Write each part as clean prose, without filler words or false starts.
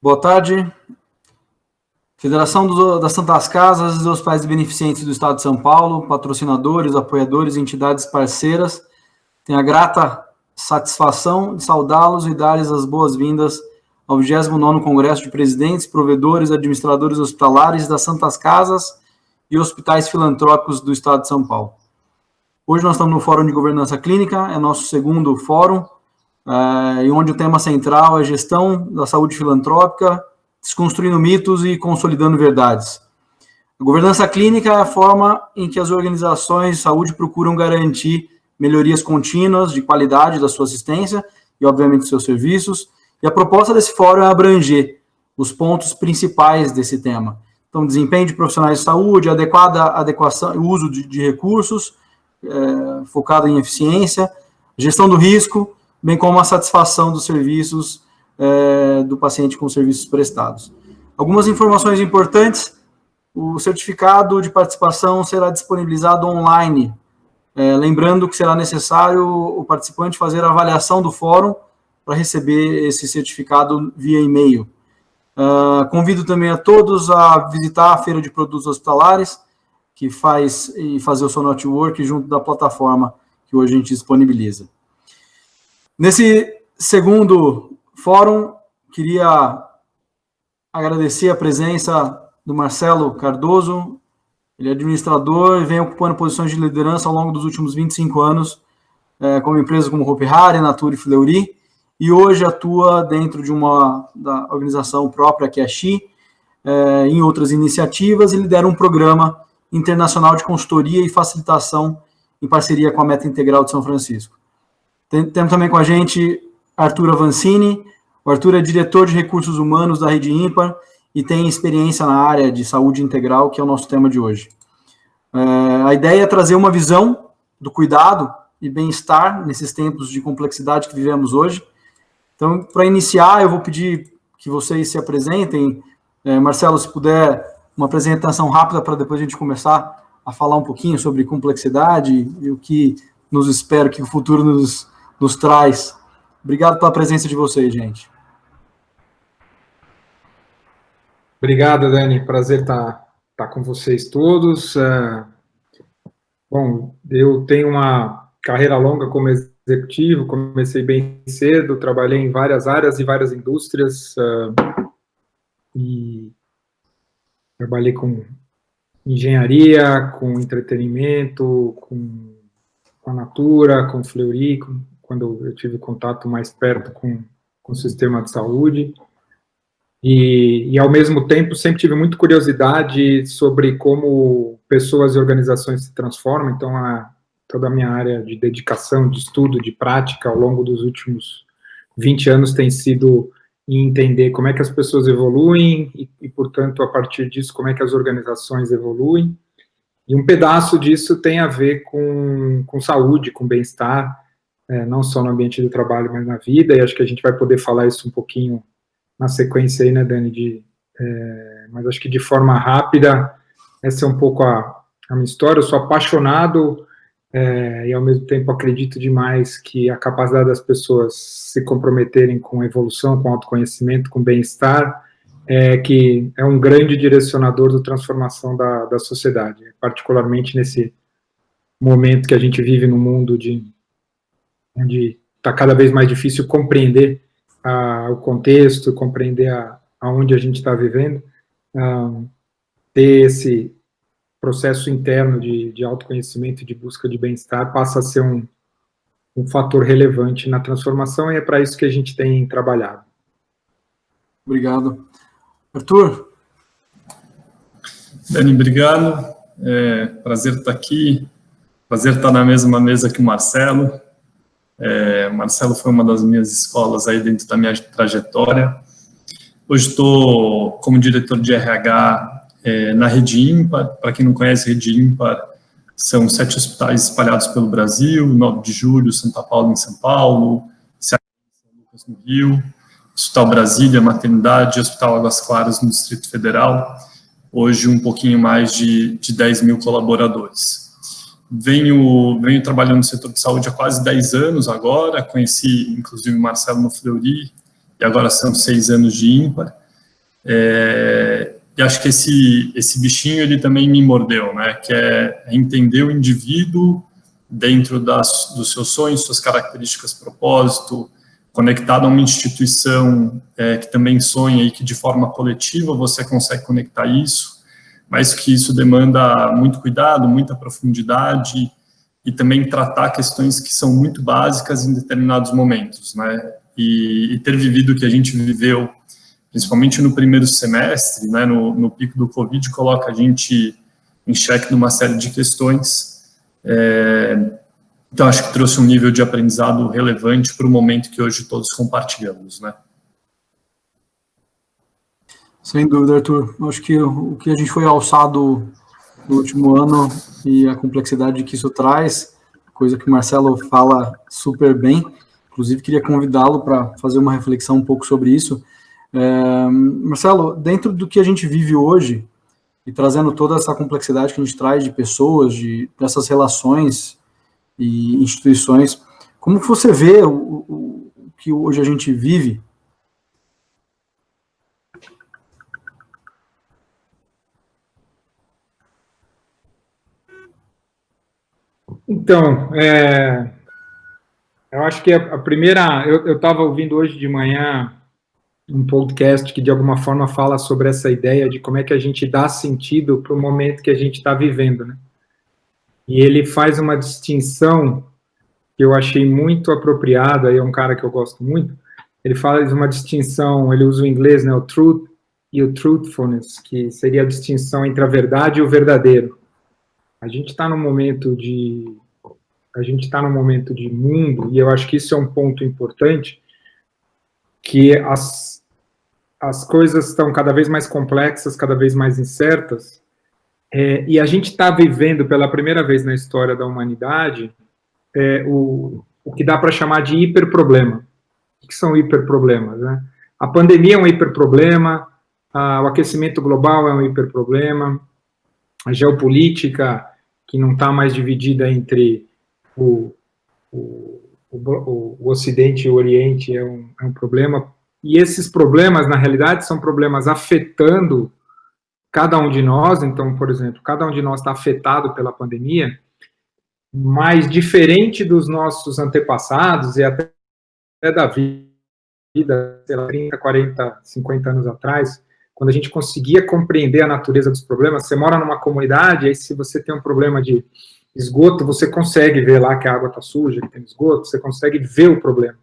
Boa tarde. Federação das Santas Casas e dos Hospitais Beneficentes do Estado de São Paulo, patrocinadores, apoiadores e entidades parceiras, tenho a grata satisfação de saudá-los e dar-lhes as boas-vindas ao 29º Congresso de Presidentes, Provedores e Administradores Hospitalares das Santas Casas e Hospitais Filantrópicos do Estado de São Paulo. Hoje nós estamos no Fórum de Governança Clínica, é nosso segundo fórum, e onde o tema central é gestão da saúde filantrópica, desconstruindo mitos e consolidando verdades. A governança clínica é a forma em que as organizações de saúde procuram garantir melhorias contínuas de qualidade da sua assistência e, obviamente, dos seus serviços. E a proposta desse fórum é abranger os pontos principais desse tema. Então, desempenho de profissionais de saúde, adequação e uso de recursos, focado em eficiência, gestão do risco, bem como a satisfação dos serviços do paciente com serviços prestados. Algumas informações importantes: o certificado de participação será disponibilizado online, lembrando que será necessário o participante fazer a avaliação do fórum para receber esse certificado via e-mail. Convido também a todos a visitar a Feira de Produtos Hospitalares, e fazer o seu network junto da plataforma que hoje a gente disponibiliza. Nesse segundo fórum, queria agradecer a presença do Marcelo Cardoso. Ele é administrador e vem ocupando posições de liderança ao longo dos últimos 25 anos, como empresas como Hopi Hari, Natura e Fleury, e hoje atua dentro de da organização própria, que é a XI, em outras iniciativas, e lidera um programa internacional de consultoria e facilitação em parceria com a Meta Integral de São Francisco. Temos também com a gente Arthur Avancini. O Arthur é diretor de recursos humanos da Rede Ímpar e tem experiência na área de saúde integral, que é o nosso tema de hoje. A ideia é trazer uma visão do cuidado e bem-estar nesses tempos de complexidade que vivemos hoje. Então, para iniciar, eu vou pedir que vocês se apresentem. Marcelo, se puder, uma apresentação rápida para depois a gente começar a falar um pouquinho sobre complexidade e o que nos espera, que o futuro nos traz. Obrigado pela presença de vocês, gente. Obrigado, Dani. Prazer estar com vocês todos. Bom, eu tenho uma carreira longa como executivo, comecei bem cedo, trabalhei em várias áreas e várias indústrias, e trabalhei com engenharia, com entretenimento, com a Natura, com Fleury, quando eu tive contato mais perto com o sistema de saúde, e ao mesmo tempo sempre tive muita curiosidade sobre como pessoas e organizações se transformam. Então toda a minha área de dedicação, de estudo, de prática ao longo dos últimos 20 anos tem sido em entender como é que as pessoas evoluem e, portanto, a partir disso, como é que as organizações evoluem. E um pedaço disso tem a ver com saúde, com bem-estar, não só no ambiente de trabalho, mas na vida, e acho que a gente vai poder falar isso um pouquinho na sequência aí, né, Dani? Mas acho que de forma rápida, essa é um pouco a minha história. Eu sou apaixonado e, ao mesmo tempo, acredito demais que a capacidade das pessoas se comprometerem com evolução, com autoconhecimento, com bem-estar, que é um grande direcionador da transformação da sociedade, particularmente nesse momento que a gente vive no mundo onde está cada vez mais difícil compreender o contexto, compreender aonde a gente está vivendo. Ter esse processo interno de autoconhecimento e de busca de bem-estar passa a ser um fator relevante na transformação, e é para isso que a gente tem trabalhado. Obrigado. Arthur? Dani, obrigado. Prazer estar aqui. Prazer estar na mesma mesa que o Marcelo. Marcelo foi uma das minhas escolas aí dentro da minha trajetória. Hoje estou como diretor de RH na Rede Ímpar. Para quem não conhece, Rede Ímpar são 7 hospitais espalhados pelo Brasil: 9 de Julho, Santa Paula em São Paulo, São Lucas no Rio, Hospital Brasília, Maternidade, Hospital Águas Claras no Distrito Federal. Hoje um pouquinho mais de 10 mil colaboradores. Venho trabalhando no setor de saúde há quase 10 anos agora. Conheci, inclusive, o Marcelo no Fleury, e agora são 6 anos de Ímpar. E acho que esse bichinho, ele também me mordeu, né, que é entender o indivíduo dentro dos seus sonhos, suas características, propósito, conectado a uma instituição que também sonha e que de forma coletiva você consegue conectar isso, mas que isso demanda muito cuidado, muita profundidade e também tratar questões que são muito básicas em determinados momentos, né? E ter vivido o que a gente viveu, principalmente no primeiro semestre, né, no pico do Covid, coloca a gente em xeque numa série de questões. Então, acho que trouxe um nível de aprendizado relevante para o momento que hoje todos compartilhamos, né? Sem dúvida, Arthur. Acho que o que a gente foi alçado no último ano e a complexidade que isso traz, coisa que o Marcelo fala super bem, inclusive queria convidá-lo para fazer uma reflexão um pouco sobre isso. Marcelo, dentro do que a gente vive hoje, e trazendo toda essa complexidade que a gente traz de pessoas, dessas relações e instituições, como você vê o que hoje a gente vive? Então, eu acho que a primeira... Eu estava ouvindo hoje de manhã um podcast que, de alguma forma, fala sobre essa ideia de como é que a gente dá sentido para o momento que a gente está vivendo, né? E ele faz uma distinção que eu achei muito apropriada, aí é um cara que eu gosto muito, ele faz uma distinção, ele usa o inglês, né, o truth e o truthfulness, que seria a distinção entre a verdade e o verdadeiro. A gente está num momento de mundo, e eu acho que isso é um ponto importante, que as coisas estão cada vez mais complexas, cada vez mais incertas, e a gente está vivendo pela primeira vez na história da humanidade o que dá para chamar de hiperproblema. O que são hiperproblemas, né? A pandemia é um hiperproblema, o aquecimento global é um hiperproblema, a geopolítica, que não está mais dividida entre o Ocidente e o Oriente, é um problema. E esses problemas, na realidade, são problemas afetando cada um de nós. Então, por exemplo, cada um de nós está afetado pela pandemia, mas diferente dos nossos antepassados e até da vida, sei lá, 30, 40, 50 anos atrás, quando a gente conseguia compreender a natureza dos problemas. Você mora numa comunidade, aí se você tem um problema de esgoto, você consegue ver lá que a água está suja, que tem esgoto, você consegue ver o problema.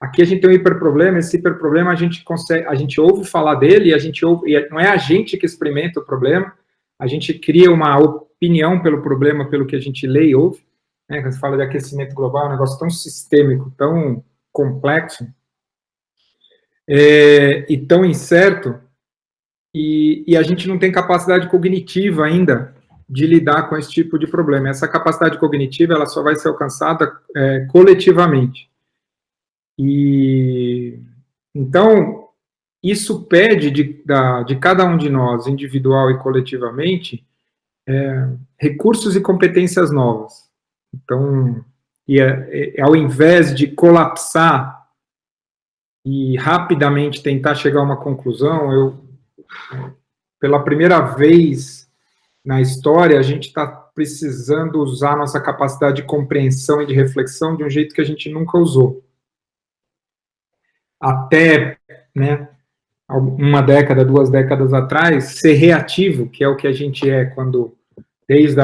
Aqui a gente tem um hiperproblema, esse hiperproblema a gente ouve falar dele, e não é a gente que experimenta o problema, a gente cria uma opinião pelo problema, pelo que a gente lê e ouve, né? Quando você fala de aquecimento global, é um negócio tão sistêmico, tão complexo, e tão incerto, e a gente não tem capacidade cognitiva ainda de lidar com esse tipo de problema. Essa capacidade cognitiva, ela só vai ser alcançada coletivamente. E então, isso pede de cada um de nós, individual e coletivamente, recursos e competências novas. Então, ao invés de colapsar e rapidamente tentar chegar a uma conclusão, pela primeira vez na história, a gente está precisando usar nossa capacidade de compreensão e de reflexão de um jeito que a gente nunca usou. Até, né, uma década, 2 décadas atrás, ser reativo, que é o que a gente é quando, desde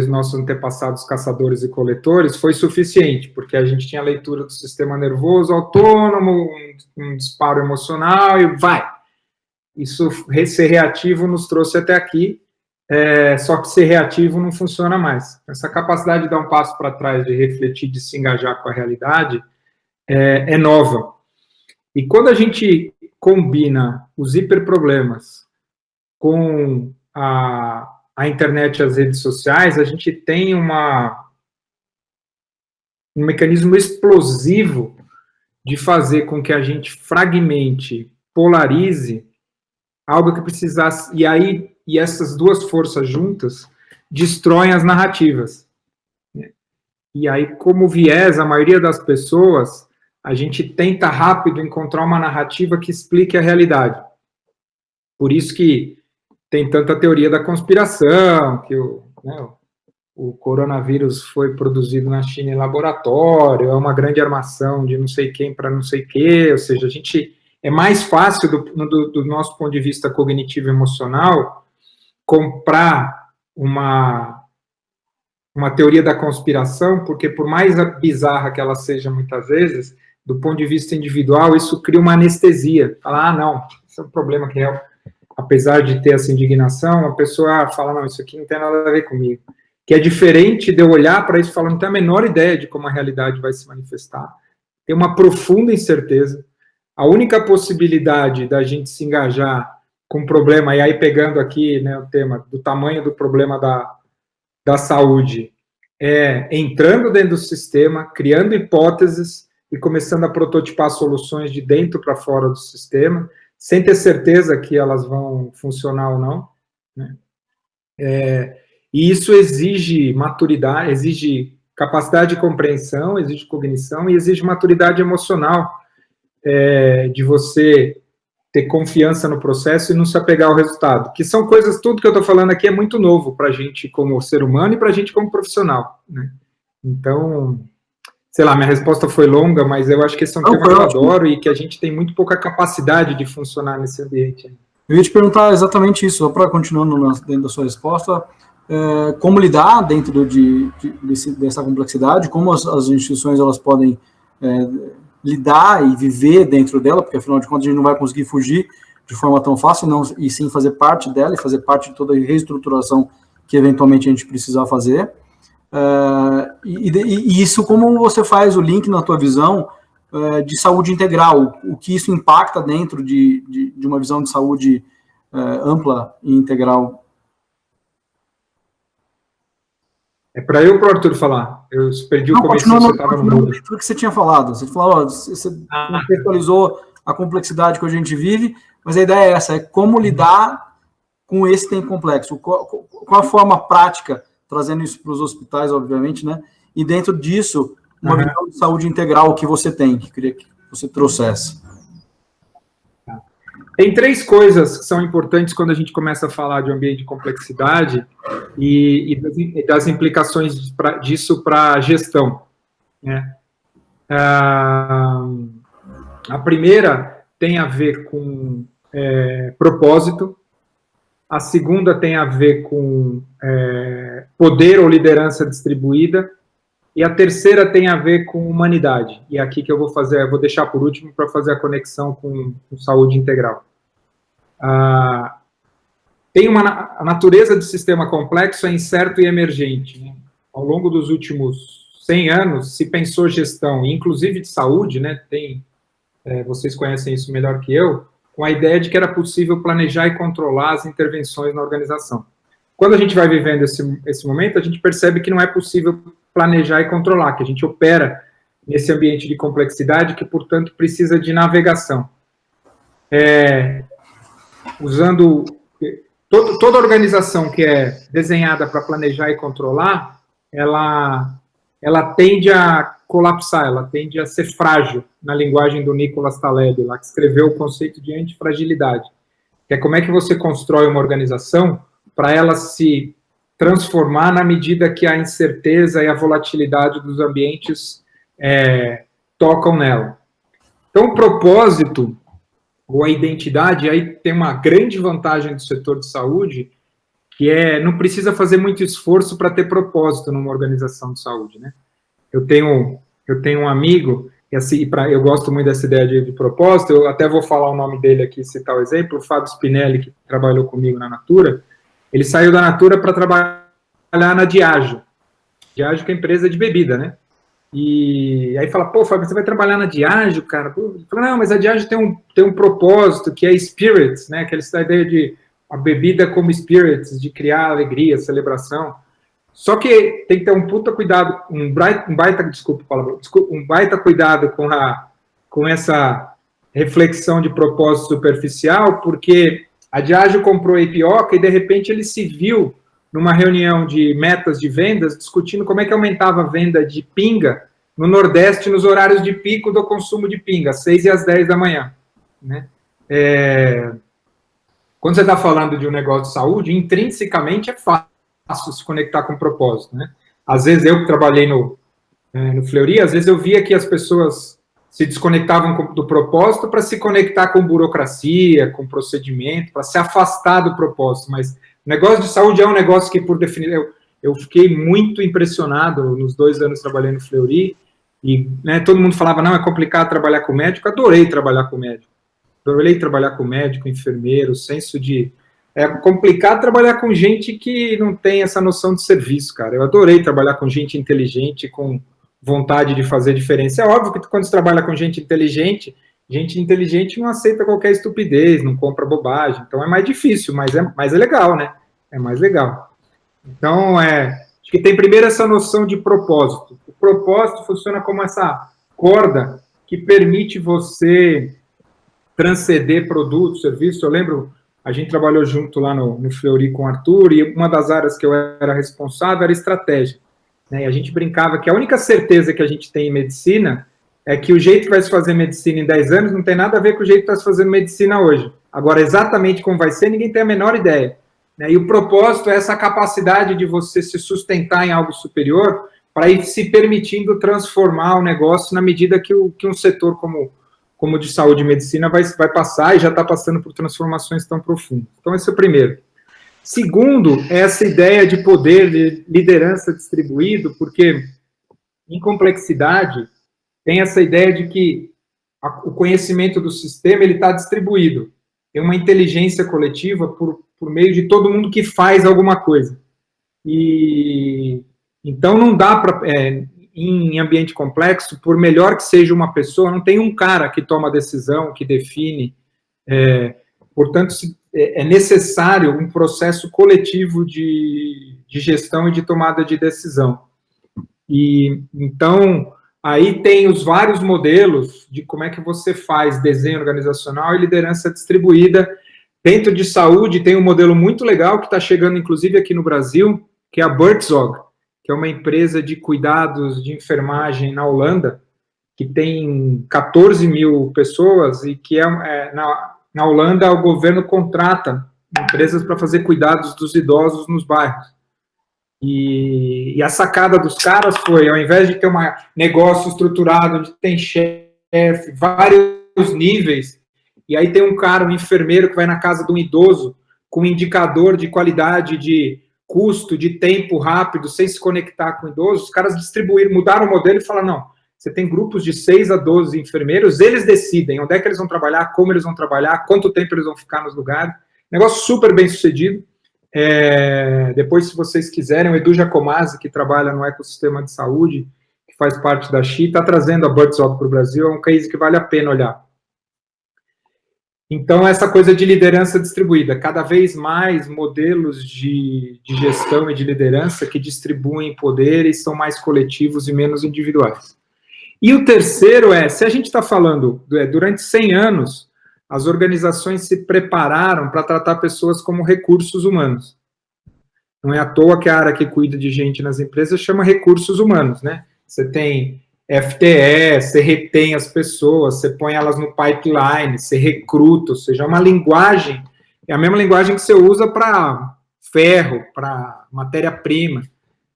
nossos antepassados caçadores e coletores, foi suficiente, porque a gente tinha leitura do sistema nervoso autônomo, um disparo emocional e vai. Isso, ser reativo nos trouxe até aqui, só que ser reativo não funciona mais. Essa capacidade de dar um passo para trás, de refletir, de se engajar com a realidade, é nova. E quando a gente combina os hiperproblemas com a internet e as redes sociais, a gente tem um mecanismo explosivo de fazer com que a gente fragmente, polarize algo que precisasse, e essas duas forças juntas destroem as narrativas. E aí, como viés, a maioria das pessoas, a gente tenta rápido encontrar uma narrativa que explique a realidade. Por isso que tem tanta teoria da conspiração, que o coronavírus foi produzido na China em laboratório, é uma grande armação de não sei quem para não sei o quê, ou seja, é mais fácil, do nosso ponto de vista cognitivo e emocional, comprar uma teoria da conspiração, porque por mais bizarra que ela seja muitas vezes, do ponto de vista individual, isso cria uma anestesia. Fala, não, isso é um problema que é, apesar de ter essa indignação, a pessoa fala, não, isso aqui não tem nada a ver comigo. Que é diferente de eu olhar para isso e falar, não tenho a menor ideia de como a realidade vai se manifestar. Tem uma profunda incerteza. A única possibilidade da gente se engajar com o problema, e aí pegando aqui, né, o tema do tamanho do problema da saúde, é entrando dentro do sistema, criando hipóteses e começando a prototipar soluções de dentro para fora do sistema, sem ter certeza que elas vão funcionar ou não, né? E isso exige maturidade, exige capacidade de compreensão, exige cognição e exige maturidade emocional, de você ter confiança no processo e não se apegar ao resultado, que são coisas, tudo que eu estou falando aqui é muito novo para a gente como ser humano e para a gente como profissional, né? Então, sei lá, minha resposta foi longa, mas eu acho que esse é um tema que eu adoro e que a gente tem muito pouca capacidade de funcionar nesse ambiente. Eu ia te perguntar exatamente isso, só para continuando dentro da sua resposta, como lidar dentro dessa complexidade, como as instituições elas podem lidar e viver dentro dela, porque afinal de contas a gente não vai conseguir fugir de forma tão fácil, e sim fazer parte dela e fazer parte de toda a reestruturação que eventualmente a gente precisar fazer. E isso, como você faz o link na tua visão de saúde integral, o que isso impacta dentro de uma visão de saúde ampla e integral? É para eu ou para o Arthur falar? Eu perdi o começo, você estava no mudo. Tudo que você tinha falado. Você falou, você contextualizou a complexidade que a gente vive, mas a ideia é essa, é como lidar com esse tempo complexo. Qual a forma prática, trazendo isso para os hospitais, obviamente, né? E dentro disso, uma visão de saúde integral que você tem, que queria que você trouxesse. Tem 3 coisas que são importantes quando a gente começa a falar de um ambiente de complexidade e das implicações disso para a gestão, né? A primeira tem a ver com propósito, a segunda tem a ver com poder ou liderança distribuída, e a terceira tem a ver com humanidade. E é aqui que eu vou deixar por último para fazer a conexão com saúde integral. A natureza do sistema complexo é incerto e emergente, né? Ao longo dos últimos 100 anos, se pensou gestão, inclusive de saúde, né? Vocês conhecem isso melhor que eu, com a ideia de que era possível planejar e controlar as intervenções na organização. Quando a gente vai vivendo esse momento, a gente percebe que não é possível planejar e controlar, que a gente opera nesse ambiente de complexidade que, portanto, precisa de navegação. Usando toda organização que é desenhada para planejar e controlar, ela tende a colapsar, ela tende a ser frágil, na linguagem do Nicholas Taleb, lá que escreveu o conceito de antifragilidade, que é como é que você constrói uma organização para ela se transformar na medida que a incerteza e a volatilidade dos ambientes tocam nela. Então, o propósito ou a identidade, aí tem uma grande vantagem do setor de saúde, que não precisa fazer muito esforço para ter propósito numa organização de saúde, né? Eu tenho um amigo, e assim, eu gosto muito dessa ideia de propósito, eu até vou falar o nome dele aqui, citar o exemplo, o Fábio Spinelli, que trabalhou comigo na Natura. Ele saiu da Natura para trabalhar na Diageo. Diageo que é empresa de bebida, né? E aí fala, pô, Fábio, você vai trabalhar na Diageo, cara? Ele fala, não, mas a Diageo tem um propósito, que é spirits, né? Aquela ideia de a bebida como spirits, de criar alegria, celebração. Só que tem que ter um puta cuidado, um baita cuidado com essa reflexão de propósito superficial, porque a Diageo comprou a Ipioca e, de repente, ele se viu numa reunião de metas de vendas, discutindo como é que aumentava a venda de pinga no Nordeste, nos horários de pico do consumo de pinga, às 6 e às 10 da manhã. Né? Quando você está falando de um negócio de saúde, intrinsecamente é fácil se conectar com o propósito. Né? Às vezes, eu que trabalhei no Fleury, às vezes eu via que as pessoas se desconectavam do propósito para se conectar com burocracia, com procedimento, para se afastar do propósito. Mas o negócio de saúde é um negócio que, por definição, eu fiquei muito impressionado nos 2 anos trabalhando no Fleury, e né, todo mundo falava, não, é complicado trabalhar com médico. Adorei trabalhar com médico. Adorei trabalhar com médico, enfermeiro, senso de... É complicado trabalhar com gente que não tem essa noção de serviço, cara. Eu adorei trabalhar com gente inteligente, com vontade de fazer diferença. É óbvio que quando você trabalha com gente inteligente não aceita qualquer estupidez, não compra bobagem. Então é mais difícil, mas é legal, né? É mais legal. Então, acho que tem primeiro essa noção de propósito. O propósito funciona como essa corda que permite você transcender produto, serviço. Eu lembro, a gente trabalhou junto lá no Fleury com o Arthur, e uma das áreas que eu era responsável era estratégia. Né? E a gente brincava que a única certeza que a gente tem em medicina é que o jeito que vai se fazer medicina em 10 anos não tem nada a ver com o jeito que está se fazendo medicina hoje. Agora, exatamente como vai ser, ninguém tem a menor ideia. Né? E o propósito é essa capacidade de você se sustentar em algo superior para ir se permitindo transformar o negócio na medida que um setor como de saúde e medicina vai passar e já está passando por transformações tão profundas. Então, esse é o primeiro. Segundo, é essa ideia de poder, de liderança distribuído, porque em complexidade tem essa ideia de que o conhecimento do sistema ele está distribuído. Tem uma inteligência coletiva por meio de todo mundo que faz alguma coisa. E então não dá para, em ambiente complexo, por melhor que seja uma pessoa, não tem um cara que toma a decisão, que define. Portanto, é necessário um processo coletivo de gestão e de tomada de decisão. E então, aí tem os vários modelos de como é que você faz desenho organizacional e liderança distribuída. Dentro de saúde, tem um modelo muito legal que está chegando, inclusive, aqui no Brasil, que é a Buurtzorg, que é uma empresa de cuidados de enfermagem na Holanda, que tem 14 mil pessoas e que na Holanda o governo contrata empresas para fazer cuidados dos idosos nos bairros. E a sacada dos caras foi, ao invés de ter um negócio estruturado, onde tem chefe, vários níveis, e aí tem um cara, um enfermeiro, que vai na casa de um idoso com um indicador de qualidade, de custo, de tempo rápido, sem se conectar com o idoso, os caras mudaram o modelo e falaram, não, você tem grupos de 6 a 12 enfermeiros, eles decidem onde é que eles vão trabalhar, como eles vão trabalhar, quanto tempo eles vão ficar nos lugares. Negócio super bem sucedido. Depois, se vocês quiserem, o Edu Giacomazzi, que trabalha no ecossistema de saúde, que faz parte da XI, está trazendo a Buurtzorg para o Brasil, é um case que vale a pena olhar. Então, essa coisa de liderança distribuída, cada vez mais modelos de gestão e de liderança que distribuem poder e são mais coletivos e menos individuais. E o terceiro se a gente está falando, durante 100 anos, as organizações se prepararam para tratar pessoas como recursos humanos. Não é à toa que a área que cuida de gente nas empresas chama recursos humanos, né? Você tem FTE, você retém as pessoas, você põe elas no pipeline, você recruta, ou seja, é uma linguagem, é a mesma linguagem que você usa para ferro, para matéria-prima.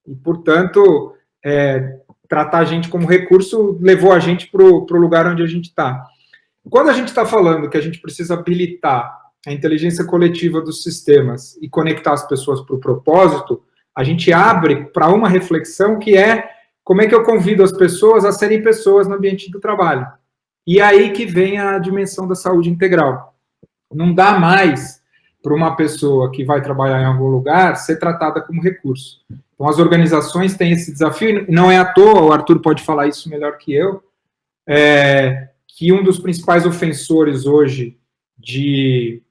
E, portanto, tratar a gente como recurso levou a gente para o lugar onde a gente está. Quando a gente está falando que a gente precisa habilitar a inteligência coletiva dos sistemas e conectar as pessoas para o propósito, a gente abre para uma reflexão que como é que eu convido as pessoas a serem pessoas no ambiente do trabalho. E aí que vem a dimensão da saúde integral. Não dá mais para uma pessoa que vai trabalhar em algum lugar ser tratada como recurso. Então, as organizações têm esse desafio, não é à toa, o Arthur pode falar isso melhor que eu, que um dos principais ofensores hoje de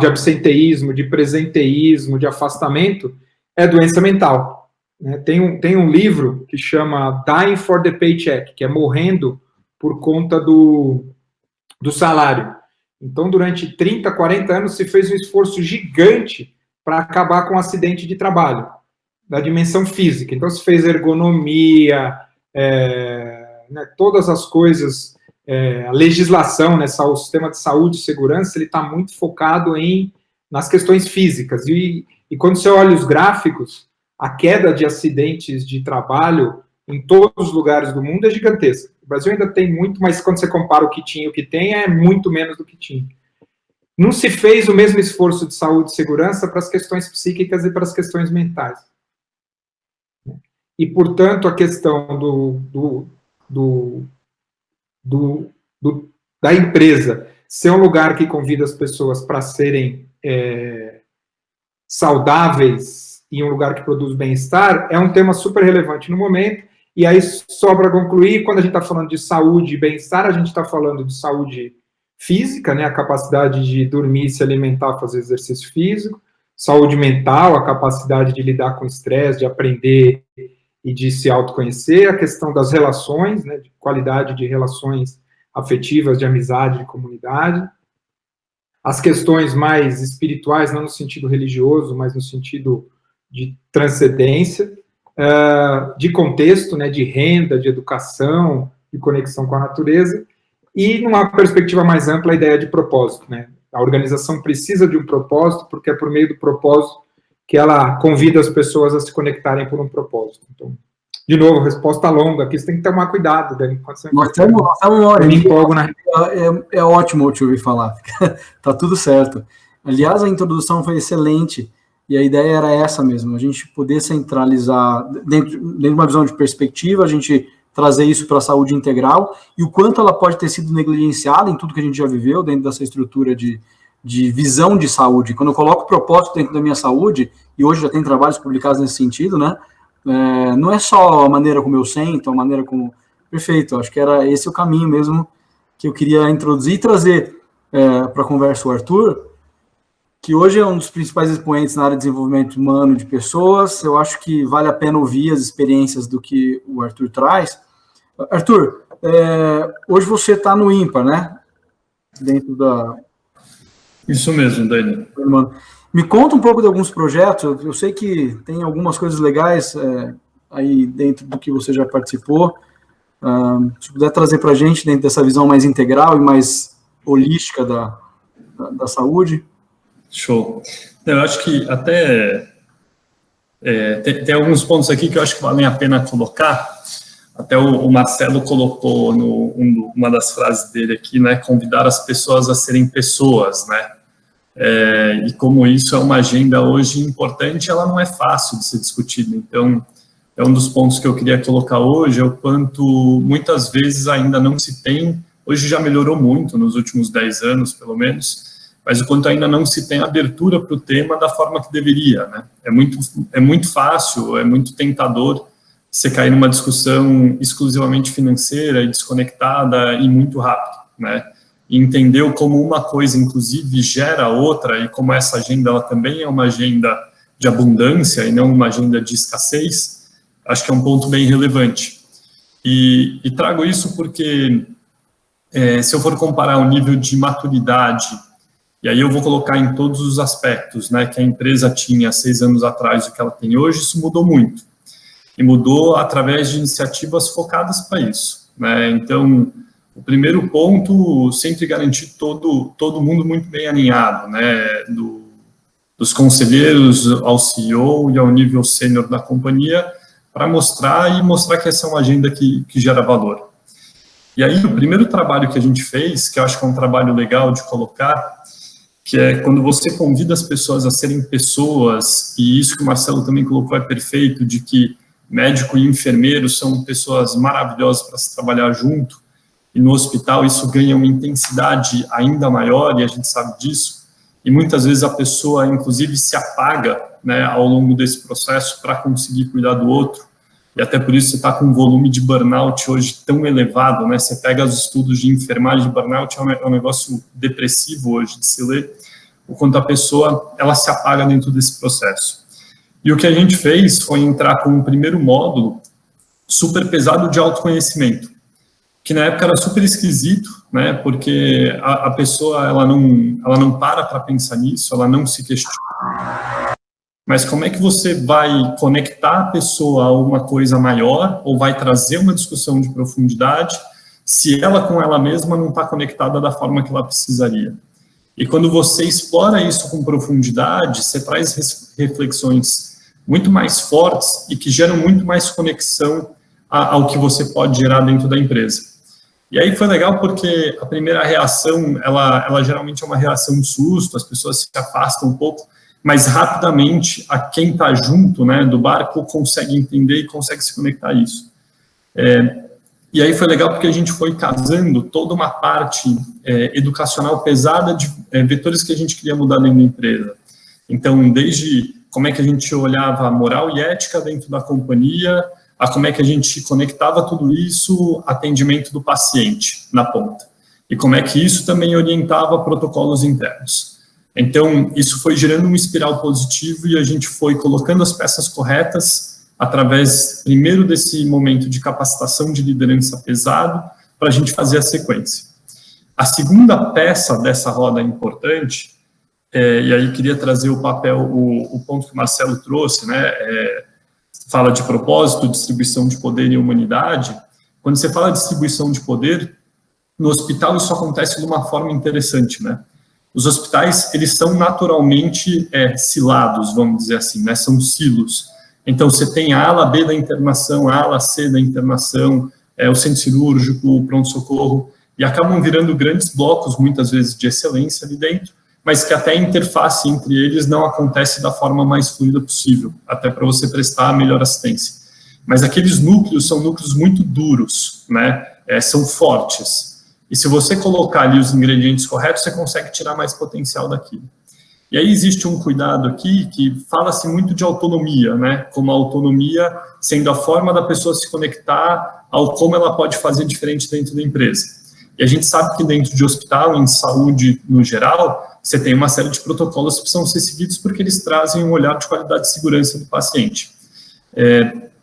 absenteísmo, de presenteísmo, de afastamento, é doença mental. Né? Tem um livro que chama Dying for the Paycheck, que é morrendo por conta do salário. Então, durante 30, 40 anos, se fez um esforço gigante para acabar com o acidente de trabalho. da dimensão física. Então, se fez ergonomia, né, todas as coisas, a legislação, né, o sistema de saúde e segurança, ele está muito focado nas questões físicas. E quando você olha os gráficos, a queda de acidentes de trabalho em todos os lugares do mundo é gigantesca. O Brasil ainda tem muito, mas quando você compara o que tinha e o que tem, é muito menos do que tinha. Não se fez o mesmo esforço de saúde e segurança para as questões psíquicas e para as questões mentais. E, portanto, a questão da empresa ser um lugar que convida as pessoas para serem saudáveis e um lugar que produz bem-estar é um tema super relevante no momento. E aí, só para concluir, quando a gente está falando de saúde e bem-estar, a gente está falando de saúde física, né, a capacidade de dormir, se alimentar, fazer exercício físico, saúde mental, a capacidade de lidar com estresse, de aprender e de se autoconhecer, a questão das relações, né, de qualidade de relações afetivas, de amizade, de comunidade, as questões mais espirituais, não no sentido religioso, mas no sentido de transcendência, de contexto, né, de renda, de educação, de conexão com a natureza, e, numa perspectiva mais ampla, a ideia de propósito, né? A organização precisa de um propósito, porque é por meio do propósito que ela convida as pessoas a se conectarem por um propósito. Então, de novo, resposta longa, aqui você tem que tomar cuidado, Dani. Nós estamos é ótimo te ouvir falar. Tá tudo certo. Aliás, a introdução foi excelente, e a ideia era essa mesmo, a gente poder centralizar, dentro de uma visão de perspectiva, a gente trazer isso para a saúde integral, e o quanto ela pode ter sido negligenciada em tudo que a gente já viveu, dentro dessa estrutura de visão de saúde. Quando eu coloco o propósito dentro da minha saúde, e hoje já tem trabalhos publicados nesse sentido, né, não é só a maneira como eu sento, a maneira como... Perfeito, acho que era esse o caminho mesmo que eu queria introduzir e trazer para a conversa o Arthur, que hoje é um dos principais expoentes na área de desenvolvimento humano de pessoas. Eu acho que vale a pena ouvir as experiências do que o Arthur traz. Arthur, hoje você está no IMPA, né? Dentro da... Isso mesmo, Dani. Me conta um pouco de alguns projetos. Eu sei que tem algumas coisas legais aí dentro do que você já participou. Se puder trazer para a gente, dentro dessa visão mais integral e mais holística da saúde. Show. Eu acho que até tem alguns pontos aqui que eu acho que valem a pena colocar. Até o Marcelo colocou uma das frases dele aqui, né, convidar as pessoas a serem pessoas, né, e como isso é uma agenda hoje importante, ela não é fácil de ser discutida. Então, é um dos pontos que eu queria colocar hoje, é o quanto muitas vezes ainda não se tem, hoje já melhorou muito nos últimos 10 anos, pelo menos, mas o quanto ainda não se tem abertura para o tema da forma que deveria, né? É muito fácil, é muito tentador você cair numa discussão exclusivamente financeira e desconectada e muito rápido, né? E entender como uma coisa, inclusive, gera outra, e como essa agenda ela também é uma agenda de abundância e não uma agenda de escassez, acho que é um ponto bem relevante. E trago isso porque, se eu for comparar o nível de maturidade, e aí eu vou colocar em todos os aspectos, né, que a empresa tinha 6 anos atrás e o que ela tem hoje, isso mudou muito. E mudou através de iniciativas focadas para isso, né? Então, o primeiro ponto, sempre garantir todo mundo muito bem alinhado, né, dos conselheiros ao CEO e ao nível sênior da companhia, para mostrar que essa é uma agenda que gera valor. E aí, o primeiro trabalho que a gente fez, que eu acho que é um trabalho legal de colocar, que é quando você convida as pessoas a serem pessoas, e isso que o Marcelo também colocou é perfeito, de que médico e enfermeiro são pessoas maravilhosas para se trabalhar junto, e no hospital isso ganha uma intensidade ainda maior, e a gente sabe disso, e muitas vezes a pessoa, inclusive, se apaga, né, ao longo desse processo para conseguir cuidar do outro, e até por isso você está com um volume de burnout hoje tão elevado, né? Você pega os estudos de enfermagem de burnout, é um negócio depressivo hoje de se ler, o quanto a pessoa, ela se apaga dentro desse processo. E o que a gente fez foi entrar com um primeiro módulo super pesado de autoconhecimento, que na época era super esquisito, né? Porque a pessoa, ela não para pensar nisso, ela não se questiona. mas como é que você vai conectar a pessoa a uma coisa maior, ou vai trazer uma discussão de profundidade, se ela com ela mesma não está conectada da forma que ela precisaria. E quando você explora isso com profundidade, você traz reflexões muito mais fortes e que geram muito mais conexão ao que você pode gerar dentro da empresa. E aí foi legal porque a primeira reação, ela geralmente é uma reação de susto, as pessoas se afastam um pouco, mas rapidamente a quem está junto, né, do barco consegue entender e consegue se conectar a isso. E aí foi legal porque a gente foi casando toda uma parte educacional pesada de vetores que a gente queria mudar dentro da empresa. Então, desde como é que a gente olhava a moral e ética dentro da companhia, a como é que a gente conectava tudo isso, atendimento do paciente na ponta. E como é que isso também orientava protocolos internos. Então, isso foi gerando um espiral positivo e a gente foi colocando as peças corretas através, primeiro, desse momento de capacitação de liderança pesado, para a gente fazer a sequência. A segunda peça dessa roda importante, e aí queria trazer o papel, o ponto que o Marcelo trouxe, né, fala de propósito, distribuição de poder e humanidade. Quando você fala de distribuição de poder, no hospital isso acontece de uma forma interessante, né? Os hospitais, eles são naturalmente silados, vamos dizer assim, né? São silos. Então, você tem a ala B da internação, a ala C da internação, o centro cirúrgico, o pronto-socorro, e acabam virando grandes blocos, muitas vezes, de excelência ali dentro, mas que até a interface entre eles não acontece da forma mais fluida possível, até para você prestar a melhor assistência. Mas aqueles núcleos são núcleos muito duros, né? São fortes. E se você colocar ali os ingredientes corretos, você consegue tirar mais potencial daquilo. E aí existe um cuidado aqui que fala-se muito de autonomia, né? Como a autonomia sendo a forma da pessoa se conectar ao como ela pode fazer diferente dentro da empresa. E a gente sabe que dentro de hospital, em saúde no geral, você tem uma série de protocolos que precisam ser seguidos porque eles trazem um olhar de qualidade e segurança do paciente.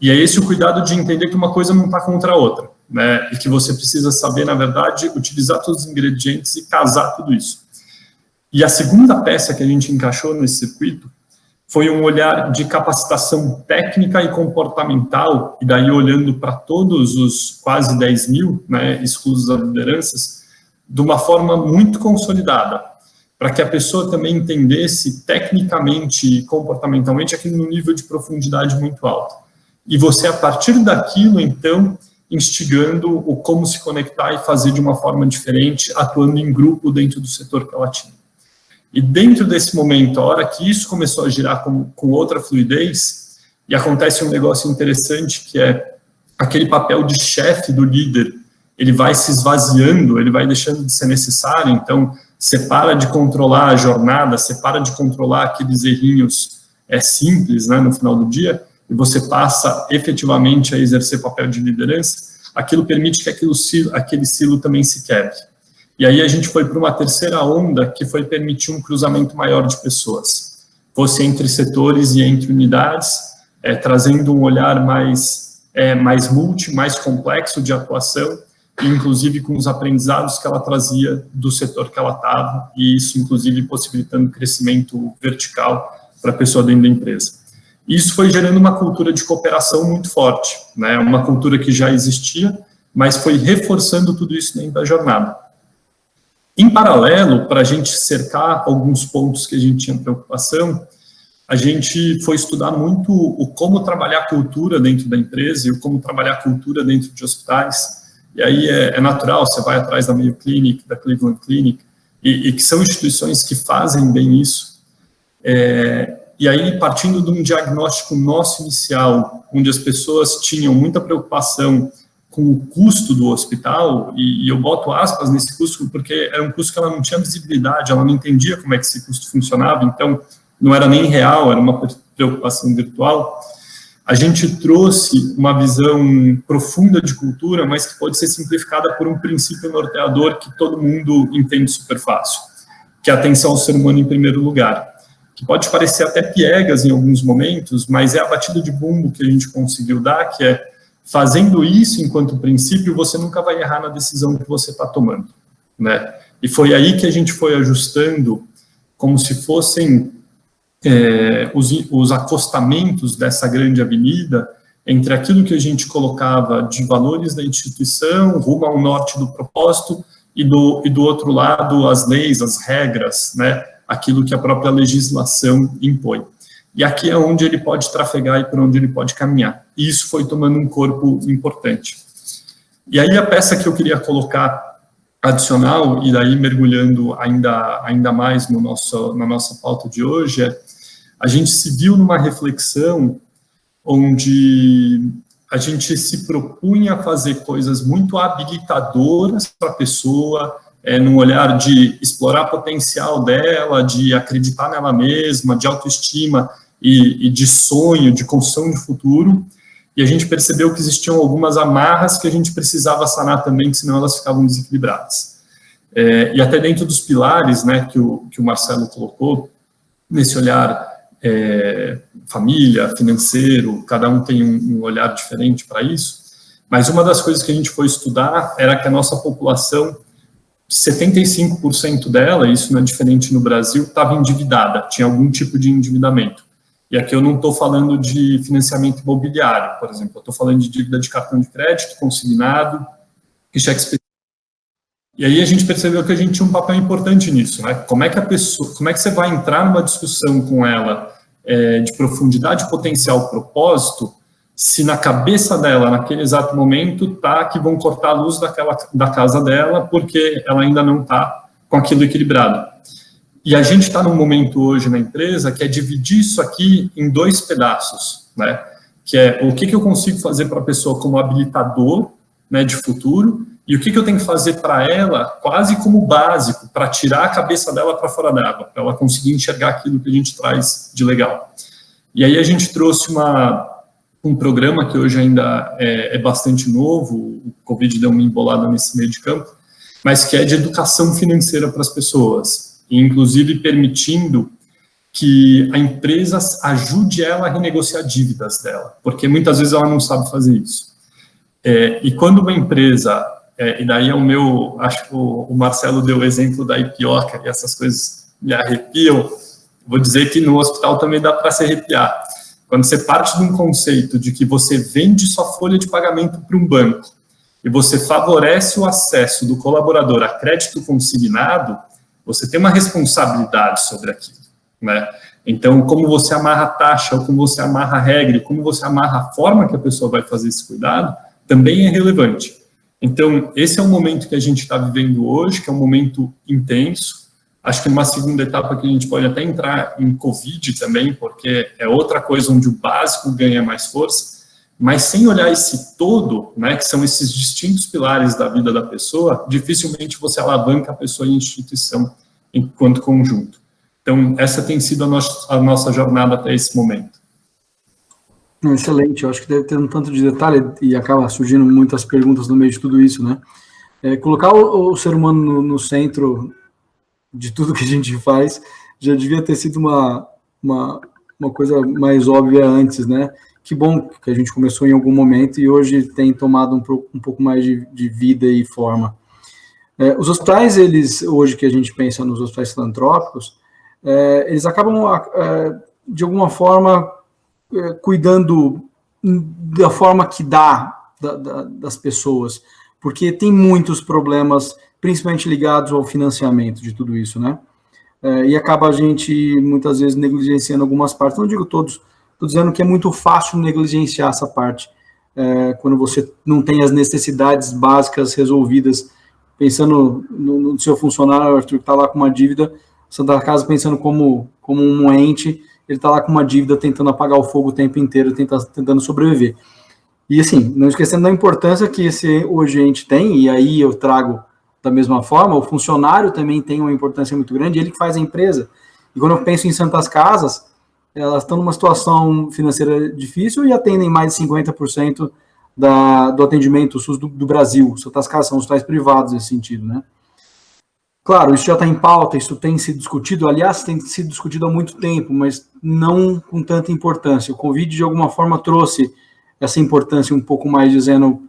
E é esse o cuidado de entender que uma coisa não está contra a outra, né? E que você precisa saber, na verdade, utilizar todos os ingredientes e casar tudo isso. E a segunda peça que a gente encaixou nesse circuito foi um olhar de capacitação técnica e comportamental, e daí olhando para todos os quase 10 mil, né, exclusos das lideranças, de uma forma muito consolidada, para que a pessoa também entendesse tecnicamente e comportamentalmente aquilo no nível de profundidade muito alto. E você, a partir daquilo, então, instigando o como se conectar e fazer de uma forma diferente, atuando em grupo dentro do setor que ela tinha. E dentro desse momento, a hora que isso começou a girar com outra fluidez, e acontece um negócio interessante, que é aquele papel de chefe do líder, ele vai se esvaziando, ele vai deixando de ser necessário, então você para de controlar a jornada, você para de controlar aqueles errinhos simples, né, no final do dia, e você passa efetivamente a exercer papel de liderança, aquilo permite que aquele silo também se quebre. E aí a gente foi para uma terceira onda, que foi permitir um cruzamento maior de pessoas, fosse entre setores e entre unidades, trazendo um olhar mais multi, mais complexo de atuação, e inclusive com os aprendizados que ela trazia do setor que ela estava, e isso inclusive possibilitando crescimento vertical para a pessoa dentro da empresa. Isso foi gerando uma cultura de cooperação muito forte, né? Uma cultura que já existia, mas foi reforçando tudo isso dentro da jornada. Em paralelo, para a gente cercar alguns pontos que a gente tinha preocupação, a gente foi estudar muito o como trabalhar a cultura dentro da empresa e o como trabalhar a cultura dentro de hospitais. E aí é natural, você vai atrás da Mayo Clinic, da Cleveland Clinic, e que são instituições que fazem bem isso. E aí, partindo de um diagnóstico nosso inicial, onde as pessoas tinham muita preocupação com o custo do hospital, e eu boto aspas nesse custo porque era um custo que ela não tinha visibilidade, ela não entendia como é que esse custo funcionava, então não era nem real, era uma preocupação virtual. A gente trouxe uma visão profunda de cultura, mas que pode ser simplificada por um princípio norteador que todo mundo entende super fácil, que é a atenção ao ser humano em primeiro lugar, que pode parecer até piegas em alguns momentos, mas é a batida de bumbo que a gente conseguiu dar, que é fazendo isso enquanto princípio, você nunca vai errar na decisão que você está tomando, né? E foi aí que a gente foi ajustando como se fossem os acostamentos dessa grande avenida entre aquilo que a gente colocava de valores da instituição, rumo ao norte do propósito, e do outro lado, as leis, as regras, né, aquilo que a própria legislação impõe. E aqui é onde ele pode trafegar e por onde ele pode caminhar. E isso foi tomando um corpo importante. E aí a peça que eu queria colocar adicional, e daí mergulhando ainda mais na nossa pauta de hoje, a gente se viu numa reflexão onde a gente se propunha a fazer coisas muito habilitadoras para a pessoa, num olhar de explorar o potencial dela, de acreditar nela mesma, de autoestima e de sonho, de construção de futuro, e a gente percebeu que existiam algumas amarras que a gente precisava sanar também, senão elas ficavam desequilibradas. E até dentro dos pilares, né, que o Marcelo colocou, nesse olhar família, financeiro, cada um tem um olhar diferente para isso, mas uma das coisas que a gente foi estudar era que a nossa população, 75% dela, isso não é diferente no Brasil, estava endividada, tinha algum tipo de endividamento. E aqui eu não estou falando de financiamento imobiliário, por exemplo, eu estou falando de dívida de cartão de crédito, consignado, e cheque especial. E aí a gente percebeu que a gente tinha um papel importante nisso, né? Como é que você vai entrar numa discussão com ela de profundidade, potencial, propósito, se na cabeça dela, naquele exato momento, tá que vão cortar a luz da casa dela porque ela ainda não está com aquilo equilibrado. E a gente está num momento hoje na empresa que é dividir isso aqui em dois pedaços, né? Que é o que eu consigo fazer para a pessoa como habilitador, né, de futuro, e o que eu tenho que fazer para ela, quase como básico, para tirar a cabeça dela para fora d'água, para ela conseguir enxergar aquilo que a gente traz de legal. E aí a gente trouxe um programa que hoje ainda é bastante novo, o Covid deu uma embolada nesse meio de campo, mas que é de educação financeira para as pessoas, e inclusive permitindo que a empresa ajude ela a renegociar dívidas dela, porque muitas vezes ela não sabe fazer isso. E quando uma empresa, e daí acho que o Marcelo deu o exemplo da Ipioca, e essas coisas me arrepiam, vou dizer que no hospital também dá para se arrepiar. Quando você parte de um conceito de que você vende sua folha de pagamento para um banco, e você favorece o acesso do colaborador a crédito consignado, você tem uma responsabilidade sobre aquilo, né? Então, como você amarra a taxa, ou como você amarra a regra, como você amarra a forma que a pessoa vai fazer esse cuidado, também é relevante. Então, esse é o momento que a gente está vivendo hoje, que é um momento intenso. Acho que numa segunda etapa que a gente pode até entrar em Covid também, porque é outra coisa onde o básico ganha mais força, mas sem olhar esse todo, né, que são esses distintos pilares da vida da pessoa, dificilmente você alavanca a pessoa e a instituição enquanto conjunto. Então, essa tem sido a nossa jornada até esse momento. Excelente, eu acho que deve ter um tanto de detalhe e acaba surgindo muitas perguntas no meio de tudo isso, né? Colocar o ser humano no centro de tudo que a gente faz já devia ter sido uma coisa mais óbvia antes, né? Que bom que a gente começou em algum momento e hoje tem tomado um pouco mais de vida e forma. Os hospitais, hoje que a gente pensa nos hospitais filantrópicos, eles acabam, de alguma forma, cuidando da forma que dá das pessoas, porque tem muitos problemas, principalmente ligados ao financiamento de tudo isso, né? E acaba a gente, muitas vezes, negligenciando algumas partes. Não digo todos, estou dizendo que é muito fácil negligenciar essa parte, quando você não tem as necessidades básicas resolvidas. Pensando no seu funcionário, Arthur, que está lá com uma dívida, Santa Casa pensando como um ente, ele está lá com uma dívida, tentando apagar o fogo o tempo inteiro, tentando sobreviver. E assim, não esquecendo da importância que hoje a gente tem, e aí eu trago da mesma forma, o funcionário também tem uma importância muito grande, ele que faz a empresa. E quando eu penso em Santas Casas, elas estão numa situação financeira difícil e atendem mais de 50% do atendimento SUS do Brasil. Santas Casas são hospitais privados nesse sentido, né? Claro, isso já está em pauta, isso tem sido discutido, aliás, tem sido discutido há muito tempo, mas não com tanta importância. O Covid, de alguma forma, trouxe essa importância um pouco mais, dizendo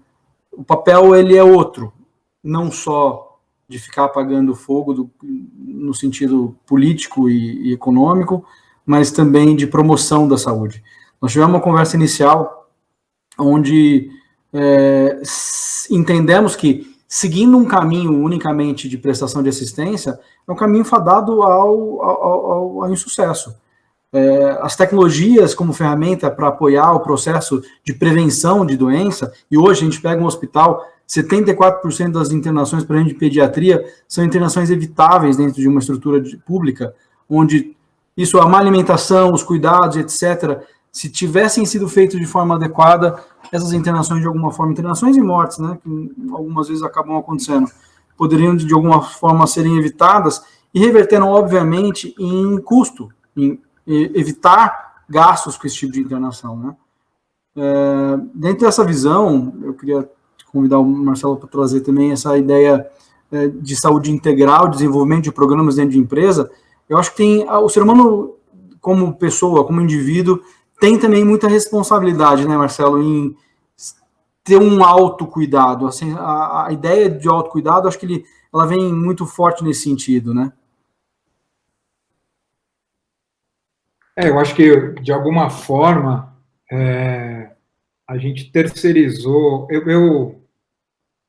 o papel ele é outro, não só de ficar apagando fogo no sentido político e econômico, mas também de promoção da saúde. Nós tivemos uma conversa inicial onde entendemos que, seguindo um caminho unicamente de prestação de assistência, é um caminho fadado ao insucesso. As tecnologias como ferramenta para apoiar o processo de prevenção de doença, e hoje a gente pega um hospital, 74% das internações para a gente de pediatria são internações evitáveis dentro de uma estrutura pública, onde isso, a má alimentação, os cuidados, etc., se tivessem sido feitos de forma adequada, essas internações, de alguma forma, internações e mortes, né, que algumas vezes acabam acontecendo, poderiam, de alguma forma, serem evitadas e reverteram, obviamente, em custo, em evitar gastos com esse tipo de internação, né. Dentro dessa visão, eu queria convidar o Marcelo para trazer também essa ideia de saúde integral, desenvolvimento de programas dentro de empresa. Eu acho que o ser humano, como pessoa, como indivíduo, tem também muita responsabilidade, né, Marcelo, em ter um autocuidado. Assim, a ideia de autocuidado, acho que ela vem muito forte nesse sentido, né? Eu acho que, de alguma forma, a gente terceirizou. Eu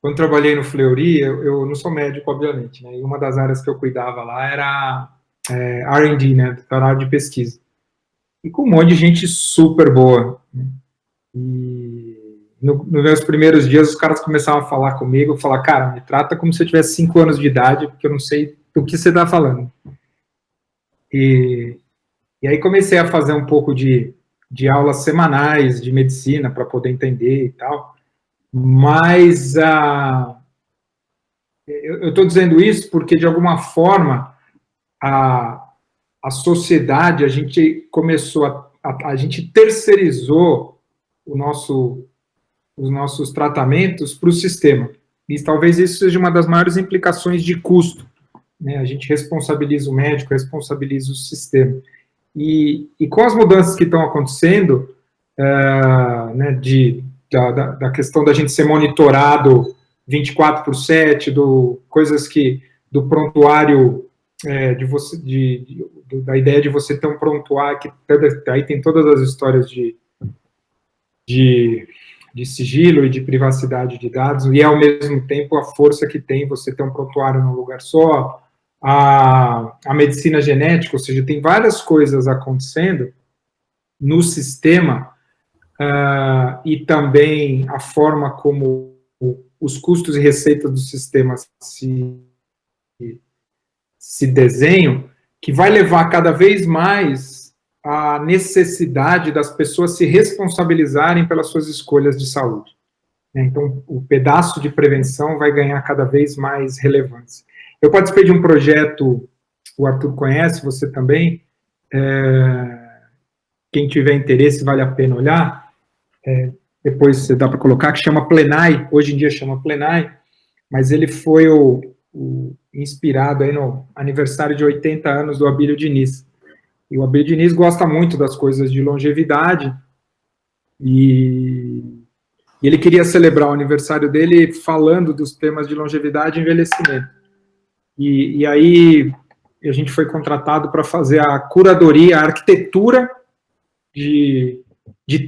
quando trabalhei no Fleury, eu não sou médico, obviamente, né? E uma das áreas que eu cuidava lá era R&D, né? Da área de pesquisa. E com um monte de gente super boa. Né? E nos meus primeiros dias, os caras começavam a falar comigo, falar, cara, me trata como se eu tivesse 5 anos de idade, porque eu não sei do que você está falando. E aí comecei a fazer um pouco de aulas semanais de medicina para poder entender e tal. Mas eu estou dizendo isso porque, de alguma forma, a sociedade, a gente começou a gente terceirizou os nossos tratamentos para o sistema. E talvez isso seja uma das maiores implicações de custo. Né? A gente responsabiliza o médico, responsabiliza o sistema. E com as mudanças que estão acontecendo, né, da questão da gente ser monitorado 24/7, coisas que do prontuário, da ideia de você ter um prontuário, que aí tem todas as histórias de sigilo e de privacidade de dados, e ao mesmo tempo a força que tem você ter um prontuário num lugar só, a medicina genética, ou seja, tem várias coisas acontecendo no sistema, e também a forma como os custos e receitas do sistema se desenham, que vai levar cada vez mais a necessidade das pessoas se responsabilizarem pelas suas escolhas de saúde. Então, o pedaço de prevenção vai ganhar cada vez mais relevância. Eu participei de um projeto, o Arthur conhece, você também, quem tiver interesse, vale a pena olhar, depois você dá para colocar, que chama Plenai, hoje em dia chama Plenai, mas ele foi inspirado aí no aniversário de 80 anos do Abílio Diniz. E o Abílio Diniz gosta muito das coisas de longevidade, e ele queria celebrar o aniversário dele falando dos temas de longevidade e envelhecimento. E aí a gente foi contratado para fazer a curadoria, a arquitetura de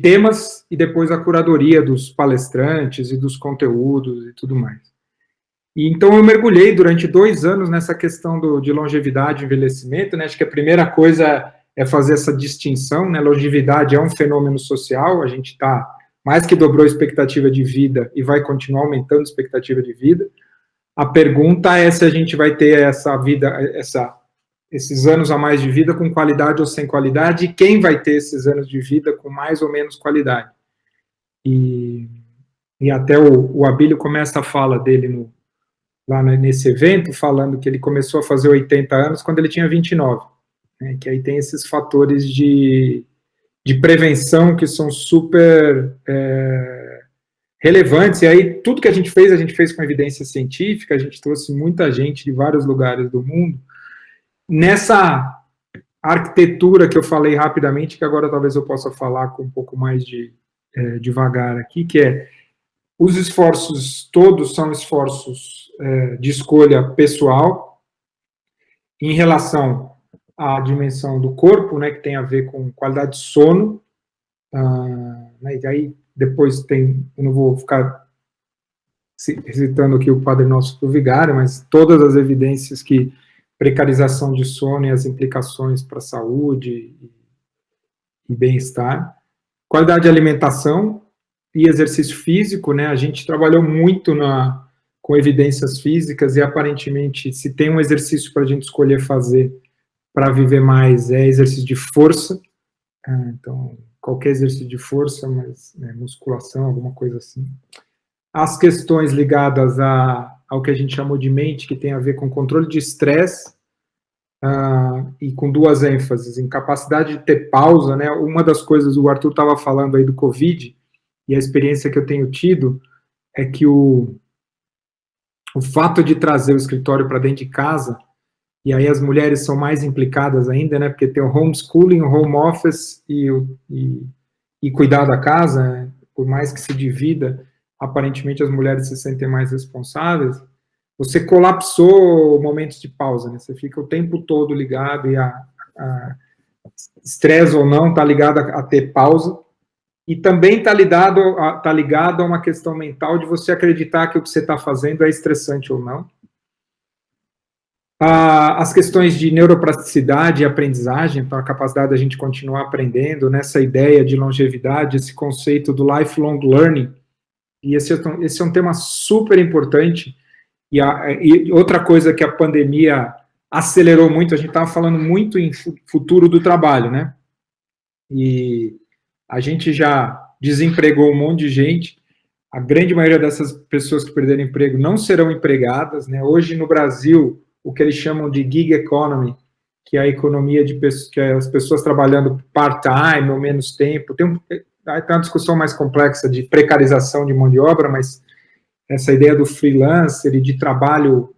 temas, e depois a curadoria dos palestrantes e dos conteúdos e tudo mais. E então eu mergulhei durante 2 anos nessa questão de longevidade e envelhecimento, né? Acho que a primeira coisa é fazer essa distinção, né? Longevidade é um fenômeno social, a gente mais que dobrou a expectativa de vida e vai continuar aumentando a expectativa de vida. A pergunta é se a gente vai ter essa vida, esses anos a mais de vida com qualidade ou sem qualidade, e quem vai ter esses anos de vida com mais ou menos qualidade. E até o Abílio começa a fala dele lá nesse evento, falando que ele começou a fazer 80 anos quando ele tinha 29, né, que aí tem esses fatores de prevenção que são super relevantes, e aí tudo que a gente fez com evidência científica, a gente trouxe muita gente de vários lugares do mundo, nessa arquitetura que eu falei rapidamente, que agora talvez eu possa falar com um pouco mais devagar aqui, que os esforços todos são esforços de escolha pessoal, em relação a dimensão do corpo, né, que tem a ver com qualidade de sono, né, e aí depois tem, eu não vou ficar citando aqui o Padre Nosso do Vigário, mas todas as evidências que precarização de sono e as implicações para a saúde e bem-estar. Qualidade de alimentação e exercício físico, né, a gente trabalhou muito com evidências físicas e aparentemente se tem um exercício para a gente escolher fazer para viver mais é exercício de força, então qualquer exercício de força, mas né, musculação, alguma coisa assim. As questões ligadas ao que a gente chamou de mente, que tem a ver com controle de estresse, e com duas ênfases, em capacidade de ter pausa, né, uma das coisas, o Arthur estava falando aí do Covid, e a experiência que eu tenho tido, é que o fato de trazer o escritório para dentro de casa, e aí as mulheres são mais implicadas ainda, né, porque tem o homeschooling, o home office e cuidar da casa, né, por mais que se divida, aparentemente as mulheres se sentem mais responsáveis, você colapsou momentos de pausa, né, você fica o tempo todo ligado, e estresse ou não, está ligado a ter pausa, e também está ligado a uma questão mental de você acreditar que o que você está fazendo é estressante ou não. As questões de neuroplasticidade e aprendizagem, então a capacidade da gente continuar aprendendo, nessa ideia de longevidade, esse conceito do lifelong learning, e esse é um tema super importante, e outra coisa que a pandemia acelerou muito, a gente estava falando muito em futuro do trabalho, né? E a gente já desempregou um monte de gente, a grande maioria dessas pessoas que perderam emprego não serão empregadas, né? Hoje no Brasil, o que eles chamam de gig economy, que é a economia de que é as pessoas trabalhando part-time ou menos tempo, tem uma discussão mais complexa de precarização de mão de obra, mas essa ideia do freelancer e de trabalho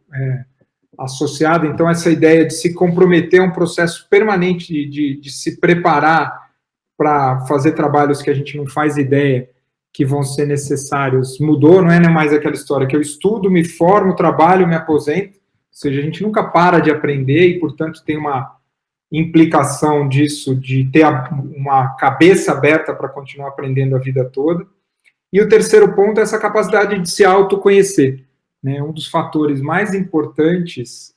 associado, então essa ideia de se comprometer a um processo permanente de se preparar para fazer trabalhos que a gente não faz ideia que vão ser necessários, mudou, não é mais aquela história que eu estudo, me formo, trabalho, me aposento, ou seja, a gente nunca para de aprender e, portanto, tem uma implicação disso, de ter uma cabeça aberta para continuar aprendendo a vida toda. E o terceiro ponto é essa capacidade de se autoconhecer, né? Um dos fatores mais importantes,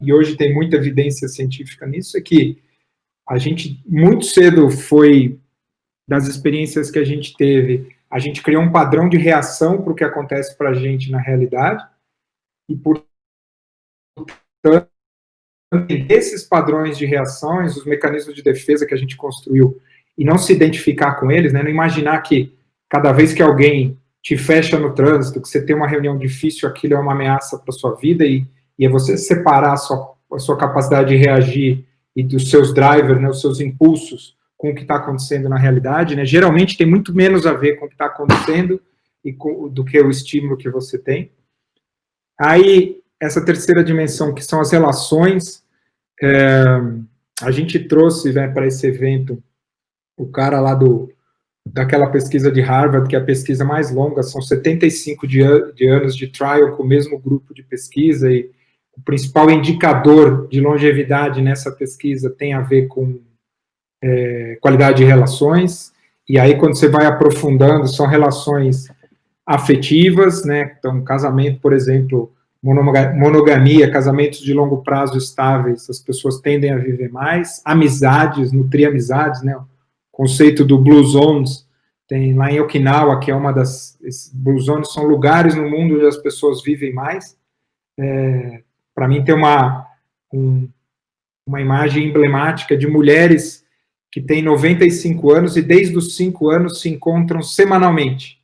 e hoje tem muita evidência científica nisso, é que a gente, muito cedo, das experiências que a gente teve, a gente criou um padrão de reação para o que acontece para a gente na realidade, e, portanto, esses padrões de reações, os mecanismos de defesa que a gente construiu, e não se identificar com eles, né, não imaginar que cada vez que alguém te fecha no trânsito, que você tem uma reunião difícil, aquilo é uma ameaça para a sua vida, e é você separar a ssua capacidade de reagir e dos seus drivers, né, os seus impulsos, com o que está acontecendo na realidade, né, geralmente tem muito menos a ver com o que está acontecendo do que o estímulo que você tem. Aí, essa terceira dimensão, que são as relações, a gente trouxe, né, para esse evento o cara lá daquela pesquisa de Harvard, que é a pesquisa mais longa, são 75 de anos de trial com o mesmo grupo de pesquisa, e o principal indicador de longevidade nessa pesquisa tem a ver com qualidade de relações, e aí quando você vai aprofundando, são relações afetivas, né, então casamento, por exemplo, monogamia, casamentos de longo prazo estáveis, as pessoas tendem a viver mais, amizades, nutrir amizades, né, o conceito do Blue Zones, tem lá em Okinawa, que é uma Blue Zones são lugares no mundo onde as pessoas vivem mais, para mim tem uma imagem emblemática de mulheres que têm 95 anos e desde os 5 anos se encontram semanalmente.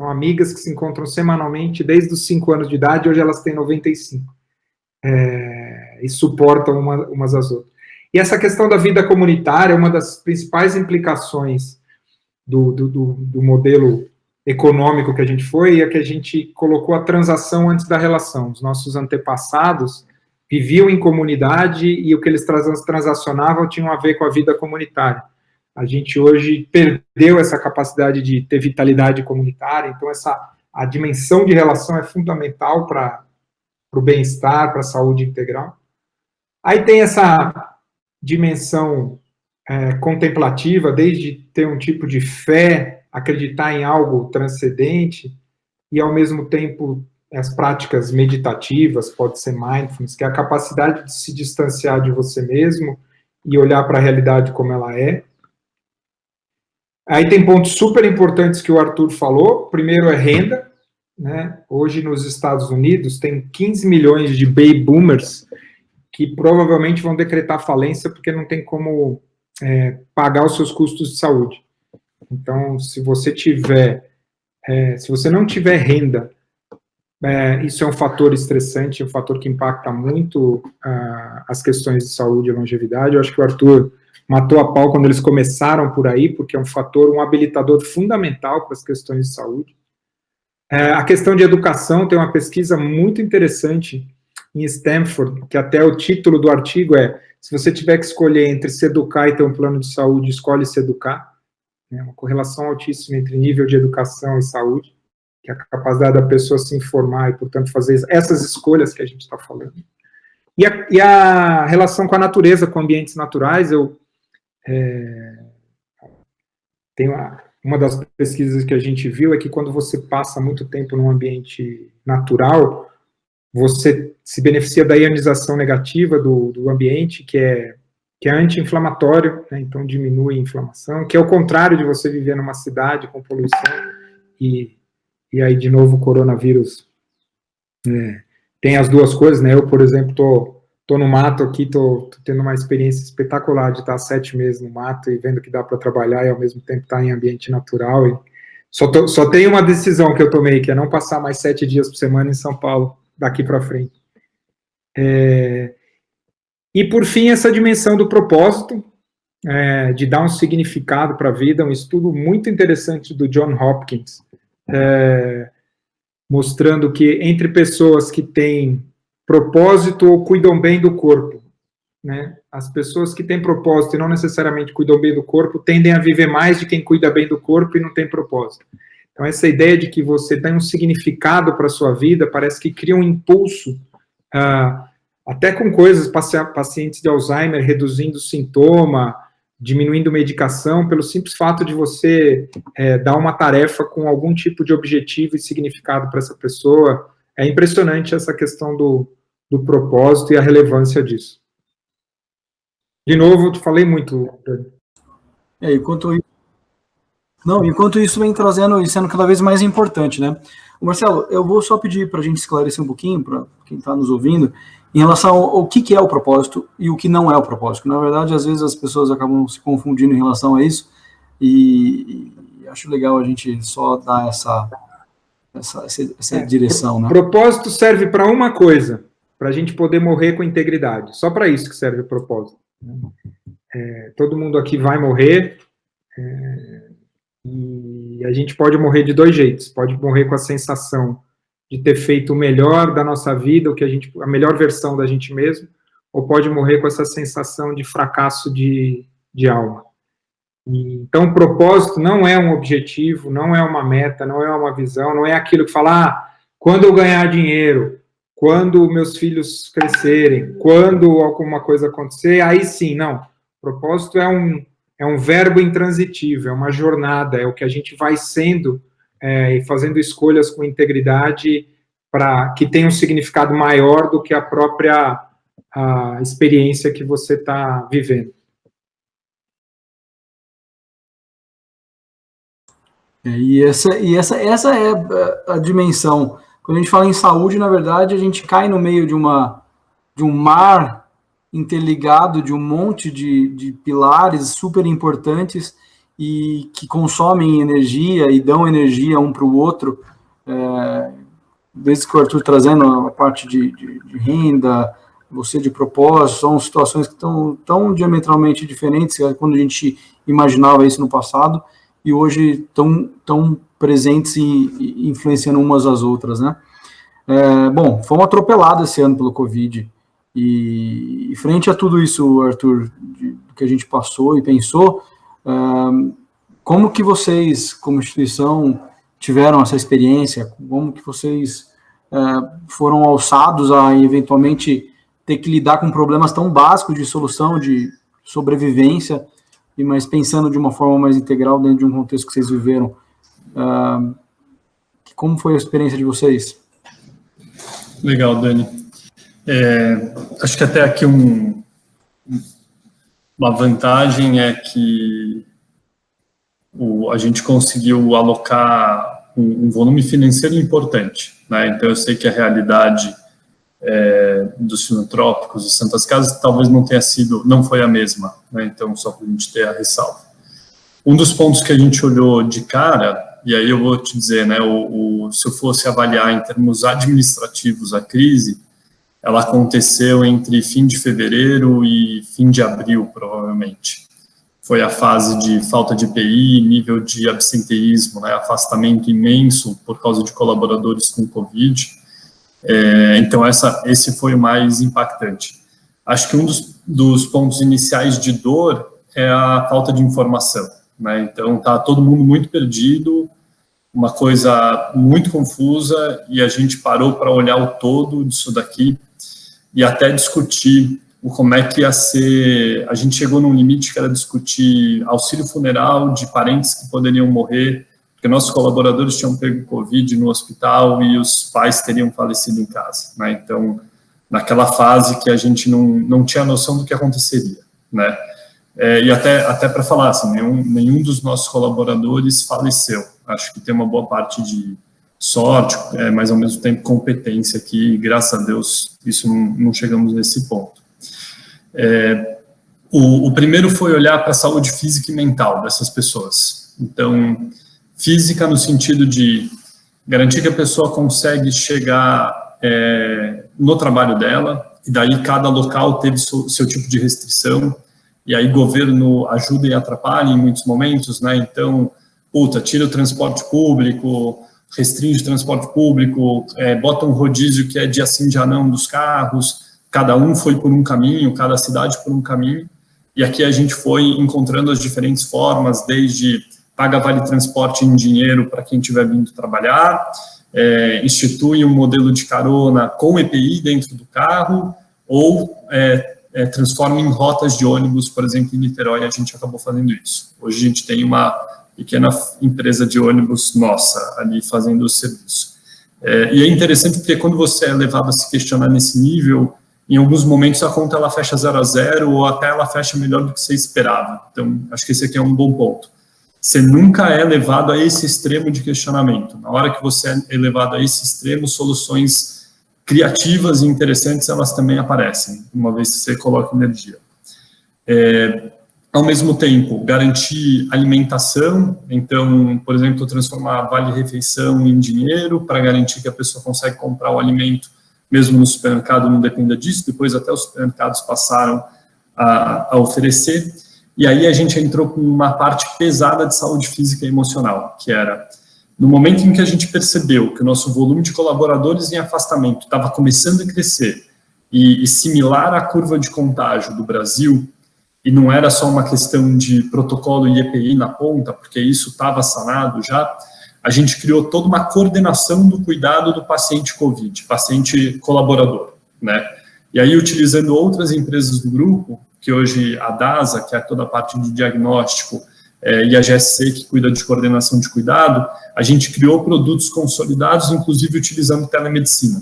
São amigas que se encontram semanalmente desde os 5 anos de idade, hoje elas têm 95. E suportam umas às outras. E essa questão da vida comunitária é uma das principais implicações do modelo econômico que a gente foi, e é que a gente colocou a transação antes da relação. Os nossos antepassados viviam em comunidade e o que eles transacionavam tinha a ver com a vida comunitária. A gente hoje perdeu essa capacidade de ter vitalidade comunitária, então a dimensão de relação é fundamental para o bem-estar, para a saúde integral. Aí tem essa dimensão contemplativa, desde ter um tipo de fé, acreditar em algo transcendente, e ao mesmo tempo as práticas meditativas, pode ser mindfulness, que é a capacidade de se distanciar de você mesmo e olhar para a realidade como ela é. Aí tem pontos super importantes que o Arthur falou. Primeiro é renda, né? Hoje nos Estados Unidos tem 15 milhões de baby boomers que provavelmente vão decretar falência porque não tem como pagar os seus custos de saúde. Então, se você não tiver renda, isso é um fator estressante, um fator que impacta muito as questões de saúde e longevidade. Eu acho que o Arthur matou a pau quando eles começaram por aí, porque é um fator, um habilitador fundamental para as questões de saúde. A questão de educação, tem uma pesquisa muito interessante em Stanford, que até o título do artigo é: se você tiver que escolher entre se educar e ter um plano de saúde, escolhe se educar. É uma correlação altíssima entre nível de educação e saúde, que é a capacidade da pessoa se informar e, portanto, fazer essas escolhas que a gente está falando. E a relação com a natureza, com ambientes naturais, tem uma das pesquisas que a gente viu é que quando você passa muito tempo num ambiente natural, você se beneficia da ionização negativa do ambiente, que é anti-inflamatório, né? Então diminui a inflamação, que é o contrário de você viver numa cidade com poluição, e aí, de novo, o coronavírus tem as duas coisas, né? Eu, por exemplo, tô no mato aqui, tô tendo uma experiência espetacular de estar 7 meses no mato e vendo que dá para trabalhar e, ao mesmo tempo, estar em ambiente natural. E só tem uma decisão que eu tomei, que é não passar mais 7 dias por semana em São Paulo, daqui para frente. E, por fim, essa dimensão do propósito, de dar um significado para a vida, um estudo muito interessante do John Hopkins, mostrando que entre pessoas que têm propósito ou cuidam bem do corpo, né, as pessoas que têm propósito e não necessariamente cuidam bem do corpo tendem a viver mais de quem cuida bem do corpo e não tem propósito. Então, essa ideia de que você tem um significado para a sua vida parece que cria um impulso, até com coisas, pacientes de Alzheimer reduzindo sintoma, diminuindo medicação, pelo simples fato de você dar uma tarefa com algum tipo de objetivo e significado para essa pessoa. É impressionante essa questão do propósito e a relevância disso. De novo, eu te falei muito. Enquanto isso vem trazendo e sendo cada vez mais importante, né? Marcelo, eu vou só pedir para a gente esclarecer um pouquinho, para quem está nos ouvindo, em relação ao que é o propósito e o que não é o propósito. Na verdade, às vezes as pessoas acabam se confundindo em relação a isso, e acho legal a gente só dar essa direção, né? Propósito serve para uma coisa, para a gente poder morrer com integridade. Só para isso que serve o propósito. Todo mundo aqui vai morrer, e a gente pode morrer de 2 jeitos. Pode morrer com a sensação de ter feito o melhor da nossa vida, a melhor versão da gente mesmo, ou pode morrer com essa sensação de fracasso de alma. Então, o propósito não é um objetivo, não é uma meta, não é uma visão, não é aquilo que fala, quando eu ganhar dinheiro, quando meus filhos crescerem, quando alguma coisa acontecer, aí sim, não. Propósito é um verbo intransitivo, é uma jornada, é o que a gente vai sendo e fazendo escolhas com integridade que tenha um significado maior do que a própria experiência que você está vivendo. E essa é a dimensão. Quando a gente fala em saúde, na verdade, a gente cai no meio de um mar interligado de um monte de pilares super importantes e que consomem energia e dão energia um para o outro. Desde que o Arthur trazendo a parte de renda, você de propósito, são situações que estão tão diametralmente diferentes quando a gente imaginava isso no passado, e hoje tão presentes e influenciando umas às outras, né? Bom, fomos atropelados esse ano pelo Covid, e frente a tudo isso, Arthur, que a gente passou e pensou, como que vocês, como instituição, tiveram essa experiência? Como que vocês foram alçados a, eventualmente, ter que lidar com problemas tão básicos de solução, de sobrevivência, mas pensando de uma forma mais integral dentro de um contexto que vocês viveram. Como foi a experiência de vocês? Legal, Dani. Acho que até aqui uma vantagem é que a gente conseguiu alocar um volume financeiro importante, né? Então, eu sei que a realidade dos filantrópicos, dos Santas Casas, talvez não foi a mesma, né? Então, só para a gente ter a ressalva. Um dos pontos que a gente olhou de cara, e aí eu vou te dizer, né, se eu fosse avaliar em termos administrativos a crise, ela aconteceu entre fim de fevereiro e fim de abril, provavelmente. Foi a fase de falta de EPI, nível de absenteísmo, né, afastamento imenso por causa de colaboradores com Covid. Então, esse foi o mais impactante. Acho que um dos pontos iniciais de dor é a falta de informação, né? Então, está todo mundo muito perdido, uma coisa muito confusa, e a gente parou para olhar o todo disso daqui e até discutir como é que ia ser. A gente chegou num limite que era discutir auxílio funeral de parentes que poderiam morrer, porque nossos colaboradores tinham pego Covid no hospital e os pais teriam falecido em casa, né? Então, naquela fase que a gente não tinha noção do que aconteceria, né? E até para falar, assim, nenhum dos nossos colaboradores faleceu. Acho que tem uma boa parte de sorte, mas ao mesmo tempo competência aqui, e graças a Deus isso não chegamos nesse ponto. O primeiro foi olhar para a saúde física e mental dessas pessoas. Então, física no sentido de garantir que a pessoa consegue chegar no trabalho dela, e daí cada local teve seu tipo de restrição, e aí governo ajuda e atrapalha em muitos momentos, né? Então, tira o transporte público, restringe o transporte público, bota um rodízio que é dia sim, dia não dos carros, cada um foi por um caminho, cada cidade por um caminho, e aqui a gente foi encontrando as diferentes formas, desde paga vale transporte em dinheiro para quem estiver vindo trabalhar, institui um modelo de carona com EPI dentro do carro, ou transforma em rotas de ônibus, por exemplo, em Niterói, a gente acabou fazendo isso. Hoje a gente tem uma pequena empresa de ônibus nossa ali fazendo o serviço. E é interessante porque quando você é levado a se questionar nesse nível, em alguns momentos a conta ela fecha 0 a 0 ou até ela fecha melhor do que você esperava. Então, acho que esse aqui é um bom ponto. Você nunca é levado a esse extremo de questionamento. Na hora que você é levado a esse extremo, soluções criativas e interessantes, elas também aparecem, uma vez que você coloca energia. Ao mesmo tempo, garantir alimentação, então, por exemplo, transformar vale-refeição em dinheiro para garantir que a pessoa consegue comprar o alimento, mesmo no supermercado não dependa disso, depois até os supermercados passaram a oferecer, e aí a gente entrou com uma parte pesada de saúde física e emocional, que era, no momento em que a gente percebeu que o nosso volume de colaboradores em afastamento estava começando a crescer, e similar à curva de contágio do Brasil, e não era só uma questão de protocolo e EPI na ponta, porque isso estava sanado já, a gente criou toda uma coordenação do cuidado do paciente COVID, paciente colaborador, né? E aí, utilizando outras empresas do grupo, que hoje a DASA, que é toda a parte de diagnóstico, e a GSC, que cuida de coordenação de cuidado, a gente criou produtos consolidados, inclusive utilizando telemedicina.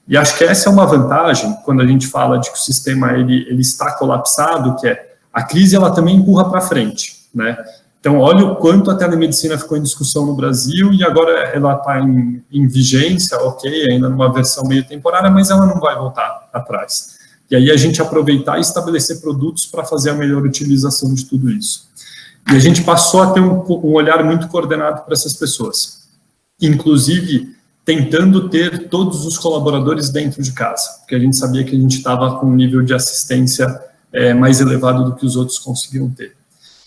E acho que essa é uma vantagem, quando a gente fala de que o sistema ele está colapsado, que é a crise ela também empurra para frente, né? Então, olha o quanto a telemedicina ficou em discussão no Brasil e agora ela está em vigência, ok, ainda numa versão meio temporária, mas ela não vai voltar atrás. E aí a gente aproveitar e estabelecer produtos para fazer a melhor utilização de tudo isso. E a gente passou a ter um olhar muito coordenado para essas pessoas, inclusive tentando ter todos os colaboradores dentro de casa, porque a gente sabia que a gente estava com um nível de assistência mais elevado do que os outros conseguiam ter.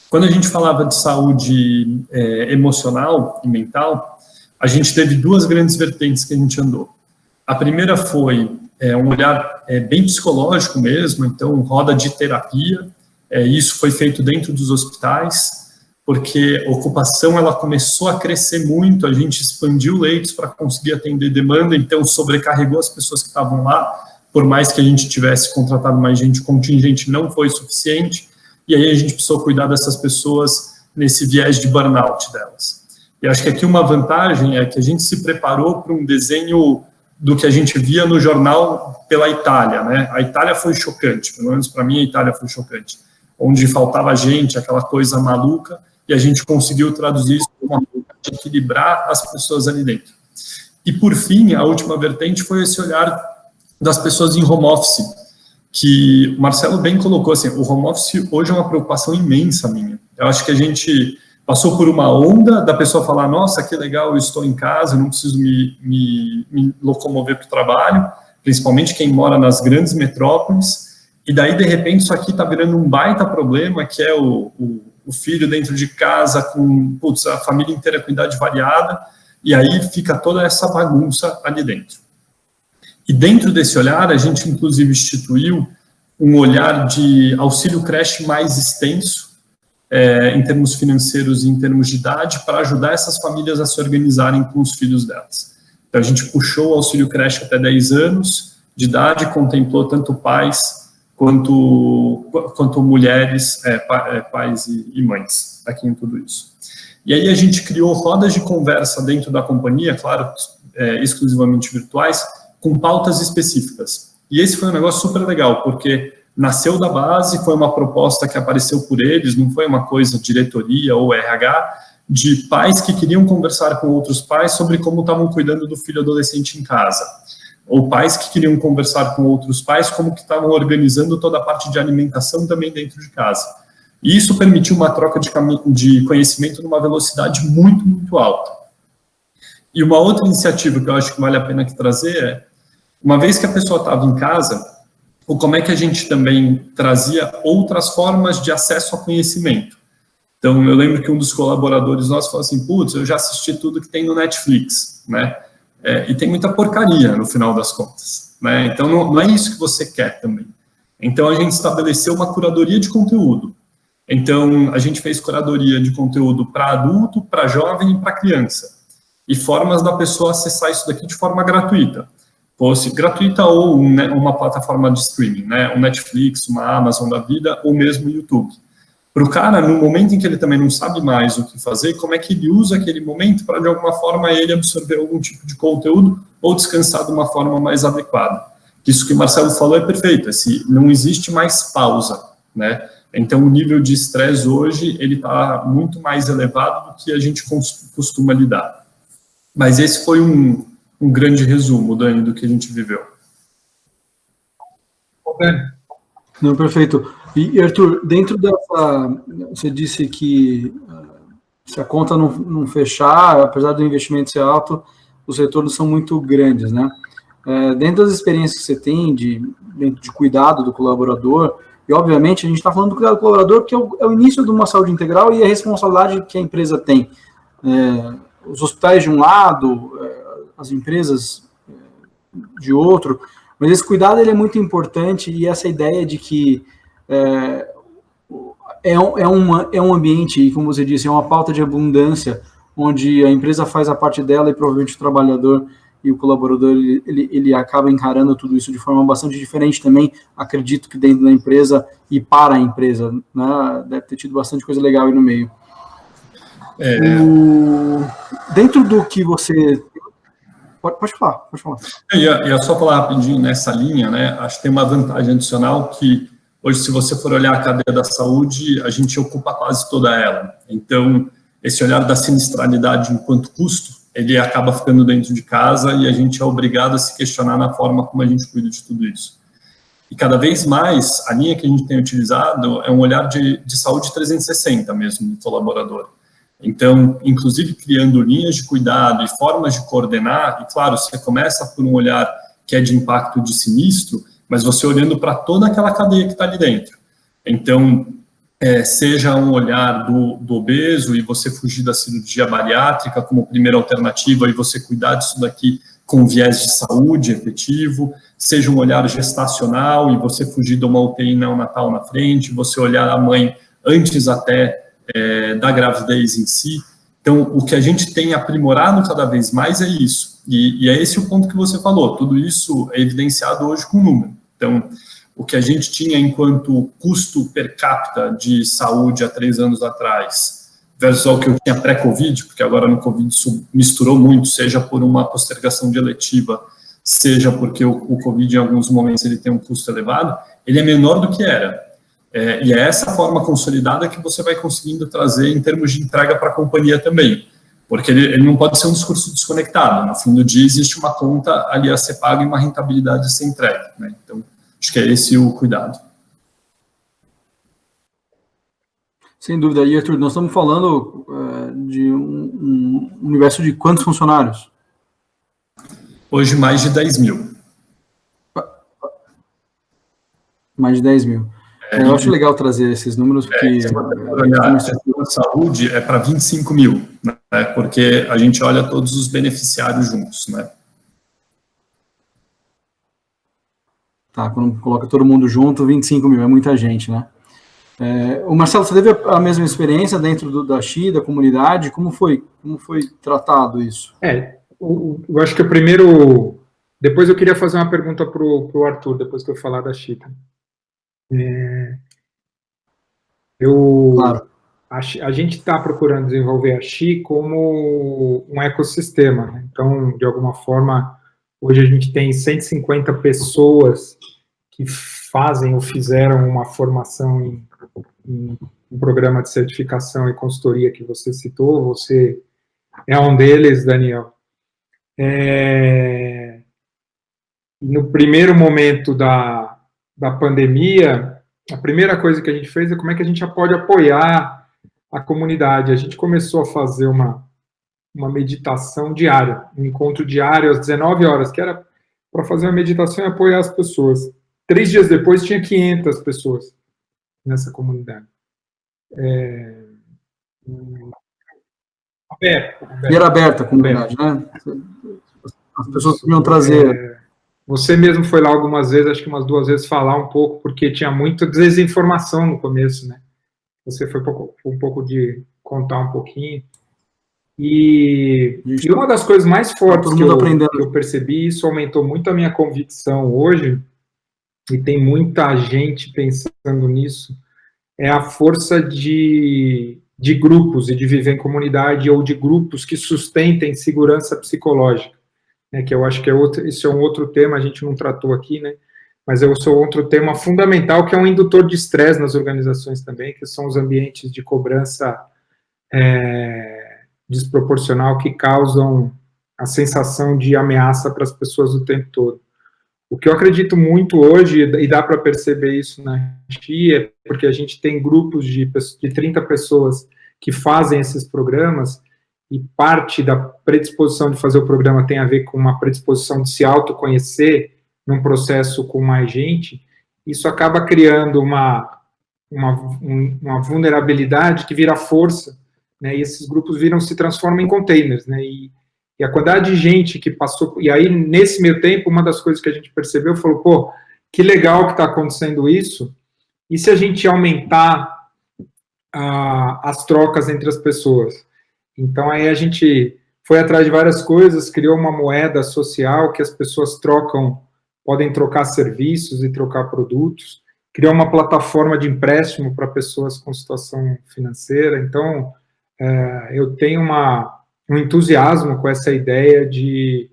Quando a gente falava de saúde emocional e mental, a gente teve duas grandes vertentes que a gente andou. A primeira foi um olhar bem psicológico mesmo, então roda de terapia, isso foi feito dentro dos hospitais, porque a ocupação ela começou a crescer muito, a gente expandiu leitos para conseguir atender demanda, então sobrecarregou as pessoas que estavam lá, por mais que a gente tivesse contratado mais gente, o contingente não foi suficiente, e aí a gente precisou cuidar dessas pessoas nesse viés de burnout delas. E acho que aqui uma vantagem é que a gente se preparou para um desenho do que a gente via no jornal pela Itália, né? A Itália foi chocante, pelo menos para mim a Itália foi chocante, onde faltava gente, aquela coisa maluca, e a gente conseguiu traduzir isso para uma forma de equilibrar as pessoas ali dentro. E por fim, a última vertente foi esse olhar das pessoas em home office, que o Marcelo bem colocou, assim, o home office hoje é uma preocupação imensa minha. Eu acho que a gente passou por uma onda da pessoa falar, nossa, que legal, eu estou em casa, eu não preciso me locomover para o trabalho, principalmente quem mora nas grandes metrópoles, e daí, de repente, isso aqui está virando um baita problema, que é o filho dentro de casa com, putz, a família inteira com idade variada, e aí fica toda essa bagunça ali dentro. E dentro desse olhar, a gente, inclusive, instituiu um olhar de auxílio creche mais extenso, em termos financeiros e em termos de idade, para ajudar essas famílias a se organizarem com os filhos delas. Então, a gente puxou o auxílio creche até 10 anos de idade, contemplou tanto pais quanto mulheres, pais e mães, aqui em tudo isso. E aí a gente criou rodas de conversa dentro da companhia, claro, exclusivamente virtuais, com pautas específicas. E esse foi um negócio super legal, porque nasceu da base, foi uma proposta que apareceu por eles, não foi uma coisa diretoria ou RH, de pais que queriam conversar com outros pais sobre como estavam cuidando do filho adolescente em casa, ou pais que queriam conversar com outros pais como que estavam organizando toda a parte de alimentação também dentro de casa. E isso permitiu uma troca de conhecimento numa velocidade muito, muito alta. E uma outra iniciativa que eu acho que vale a pena aqui trazer é, uma vez que a pessoa estava em casa, como é que a gente também trazia outras formas de acesso ao conhecimento. Então, eu lembro que um dos colaboradores nossos falou assim, putz, eu já assisti tudo que tem no Netflix, né? E tem muita porcaria no final das contas, né? Então, não é isso que você quer também. Então, a gente estabeleceu uma curadoria de conteúdo. Então, a gente fez curadoria de conteúdo para adulto, para jovem e para criança. E formas da pessoa acessar isso daqui de forma gratuita. Fosse gratuita ou uma plataforma de streaming, né? Um Netflix, uma Amazon da vida, ou mesmo o YouTube. Para o cara, no momento em que ele também não sabe mais o que fazer, como é que ele usa aquele momento para, de alguma forma, ele absorver algum tipo de conteúdo ou descansar de uma forma mais adequada. Isso que o Marcelo falou é perfeito, não existe mais pausa, né? Então, o nível de estresse hoje, ele está muito mais elevado do que a gente costuma lidar. Mas esse foi um grande resumo, Dani, do que a gente viveu. Não, perfeito. E, Arthur, dentro dessa, você disse que se a conta não fechar, apesar do investimento ser alto, os retornos são muito grandes, né? Dentro das experiências que você tem dentro de cuidado do colaborador, e obviamente a gente está falando do cuidado do colaborador, que é o início de uma saúde integral e a responsabilidade que a empresa tem. Os hospitais de um lado, as empresas de outro, mas esse cuidado ele é muito importante e essa ideia de que é um ambiente, e como você disse, é uma pauta de abundância, onde a empresa faz a parte dela e provavelmente o trabalhador e o colaborador, ele acaba encarando tudo isso de forma bastante diferente também, acredito que dentro da empresa e para a empresa, né? Deve ter tido bastante coisa legal aí no meio. Dentro do que você... Pode falar. Eu ia só falar rapidinho nessa linha, né? Acho que tem uma vantagem adicional que hoje, se você for olhar a cadeia da saúde, a gente ocupa quase toda ela. Então, esse olhar da sinistralidade enquanto custo, ele acaba ficando dentro de casa e a gente é obrigado a se questionar na forma como a gente cuida de tudo isso. E cada vez mais, a linha que a gente tem utilizado é um olhar de saúde 360 mesmo, do colaborador. Então, inclusive criando linhas de cuidado e formas de coordenar, e claro, você começa por um olhar que é de impacto de sinistro, mas você olhando para toda aquela cadeia que está ali dentro. Então, seja um olhar do obeso e você fugir da cirurgia bariátrica como primeira alternativa e você cuidar disso daqui com viés de saúde efetivo, seja um olhar gestacional e você fugir de uma UTI neonatal na frente, você olhar a mãe antes até da gravidez em si. Então, o que a gente tem aprimorado cada vez mais é isso. E é esse o ponto que você falou, tudo isso é evidenciado hoje com número. Então, o que a gente tinha enquanto custo per capita de saúde há 3 anos atrás, versus o que eu tinha pré-Covid, porque agora no Covid isso misturou muito, seja por uma postergação de eletiva, seja porque o Covid em alguns momentos ele tem um custo elevado, ele é menor do que era. E é essa forma consolidada que você vai conseguindo trazer em termos de entrega para a companhia também, porque ele não pode ser um discurso desconectado. No fim do dia existe uma conta ali a ser paga e uma rentabilidade a ser entregue, né? Então, acho que é esse o cuidado. Sem dúvida. E, Arthur, nós estamos falando de um universo de quantos funcionários? Hoje, mais de 10 mil. Mais de 10 mil. Eu acho legal trazer esses números, porque... A saúde é para 25 mil, né? Porque a gente olha todos os beneficiários juntos, né? Tá, quando coloca todo mundo junto, 25 mil, é muita gente, né? O Marcelo, você teve a mesma experiência dentro da XI, da comunidade? Como foi tratado isso? Eu acho que o primeiro... Depois eu queria fazer uma pergunta para o Arthur, depois que eu falar da XI. Claro. A gente está procurando desenvolver a XI como um ecossistema, né? Então, de alguma forma, hoje a gente tem 150 pessoas que fazem ou fizeram uma formação em um programa de certificação e consultoria que você citou. Você é um deles, Daniel. No primeiro momento da pandemia, a primeira coisa que a gente fez é como é que a gente pode apoiar a comunidade. A gente começou a fazer uma meditação diária, um encontro diário às 19 horas, que era para fazer uma meditação e apoiar as pessoas. 3 dias depois, tinha 500 pessoas nessa comunidade. E era aberta a comunidade, né? As pessoas podiam trazer... Você mesmo foi lá algumas vezes, acho que umas 2 vezes, falar um pouco, porque tinha muita desinformação no começo, né? Você foi um pouco de contar um pouquinho. E uma das coisas mais fortes que eu percebi, isso aumentou muito a minha convicção hoje, e tem muita gente pensando nisso, é a força de grupos e de viver em comunidade, ou de grupos que sustentem segurança psicológica, né, que eu acho que esse é um outro tema, a gente não tratou aqui, né, mas esse é outro tema fundamental, que é um indutor de estresse nas organizações também, que são os ambientes de cobrança desproporcional que causam a sensação de ameaça para as pessoas o tempo todo. O que eu acredito muito hoje, e dá para perceber isso na XI, é porque a gente tem grupos de 30 pessoas que fazem esses programas, e parte da predisposição de fazer o programa tem a ver com uma predisposição de se autoconhecer num processo com mais gente. Isso acaba criando uma vulnerabilidade que vira força, né, e esses grupos se transformam em containers, né, e a quantidade de gente que passou... E aí, nesse meio tempo, uma das coisas que a gente percebeu, falou, pô, que legal que está acontecendo isso, e se a gente aumentar as trocas entre as pessoas? Então, aí a gente foi atrás de várias coisas, criou uma moeda social que as pessoas podem trocar serviços e trocar produtos, criou uma plataforma de empréstimo para pessoas com situação financeira. Então, eu tenho um entusiasmo com essa ideia de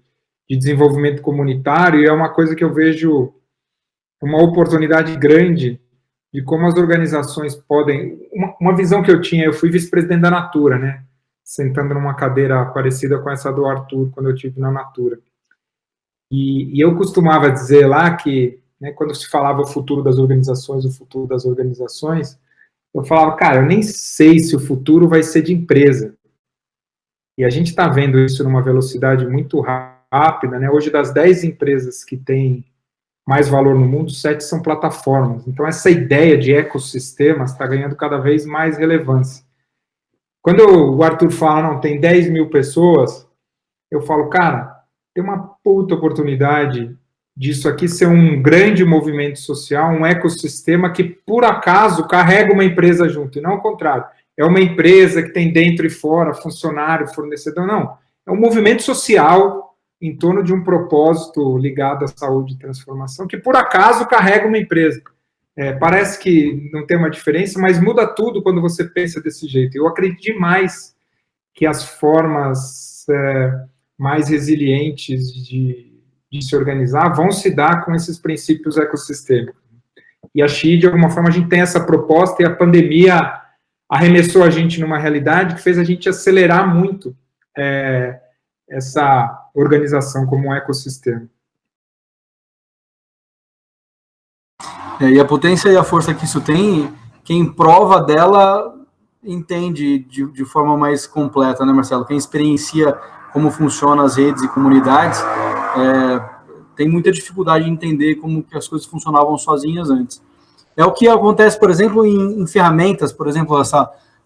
desenvolvimento comunitário, e é uma coisa que eu vejo uma oportunidade grande de como as organizações podem... Uma visão que eu tinha, eu fui vice-presidente da Natura, né, sentando numa cadeira parecida com essa do Arthur, quando eu estive na Natura. E eu costumava dizer lá que, né, quando se falava o futuro das organizações, eu falava, cara, eu nem sei se o futuro vai ser de empresa. E a gente está vendo isso numa velocidade muito rápida, né? Hoje, das 10 empresas que têm mais valor no mundo, 7 são plataformas. Então, essa ideia de ecossistemas está ganhando cada vez mais relevância. Quando o Arthur fala, não, tem 10 mil pessoas, eu falo, cara, tem uma puta oportunidade disso aqui ser um grande movimento social, um ecossistema que, por acaso, carrega uma empresa junto, e não ao contrário. É uma empresa que tem dentro e fora funcionário, fornecedor, não. É um movimento social em torno de um propósito ligado à saúde e transformação, que por acaso carrega uma empresa. Parece que não tem uma diferença, mas muda tudo quando você pensa desse jeito. Eu acredito demais que as formas mais resilientes de se organizar vão se dar com esses princípios ecossistêmicos. E a XI, de alguma forma, a gente tem essa proposta, e a pandemia arremessou a gente numa realidade que fez a gente acelerar muito essa organização como um ecossistema. E a potência e a força que isso tem, quem prova dela entende de forma mais completa, né, Marcelo? Quem experiencia como funcionam as redes e comunidades tem muita dificuldade de entender como que as coisas funcionavam sozinhas antes. É o que acontece, por exemplo, em ferramentas, por exemplo,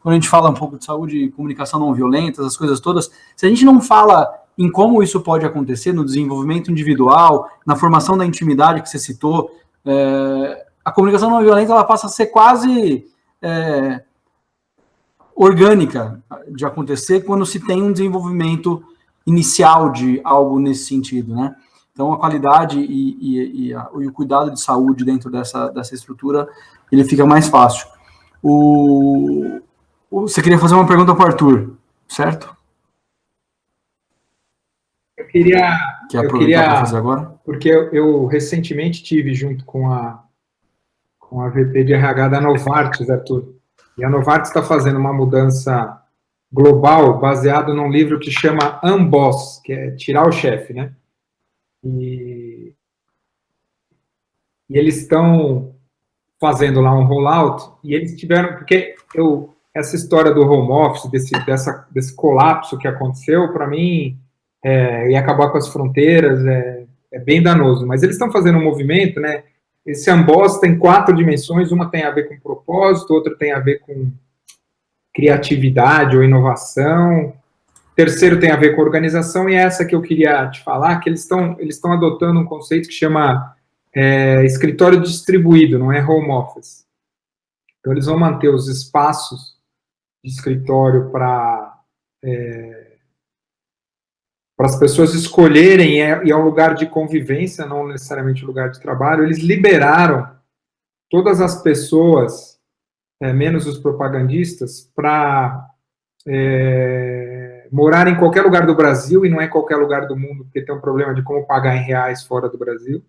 quando a gente fala um pouco de saúde e comunicação não violenta, essas coisas todas, se a gente não fala em como isso pode acontecer no desenvolvimento individual, na formação da intimidade que você citou, a comunicação não violenta ela passa a ser quase orgânica de acontecer quando se tem um desenvolvimento inicial de algo nesse sentido, né? Então, a qualidade e o cuidado de saúde dentro dessa estrutura, ele fica mais fácil. Você queria fazer uma pergunta para o Arthur, certo? Eu queria para fazer agora? Porque eu recentemente tive junto com a VP de RH da Novartis, Arthur. E a Novartis está fazendo uma mudança global baseado num livro que chama Unboss, que é tirar o chefe, né? E eles estão fazendo lá um rollout, e eles tiveram, porque essa história do home office, desse colapso que aconteceu, para mim, e acabar com as fronteiras, é bem danoso. Mas eles estão fazendo um movimento, né? Esse Unboss tem 4 dimensões, uma tem a ver com propósito, outra tem a ver com criatividade ou inovação, terceiro tem a ver com organização, e essa que eu queria te falar, que eles estão adotando um conceito que chama escritório distribuído, não é home office. Então, eles vão manter os espaços de escritório para as pessoas escolherem, e é um lugar de convivência, não necessariamente um lugar de trabalho. Eles liberaram todas as pessoas, menos os propagandistas, para morar em qualquer lugar do Brasil, e não é em qualquer lugar do mundo, porque tem um problema de como pagar em reais fora do Brasil.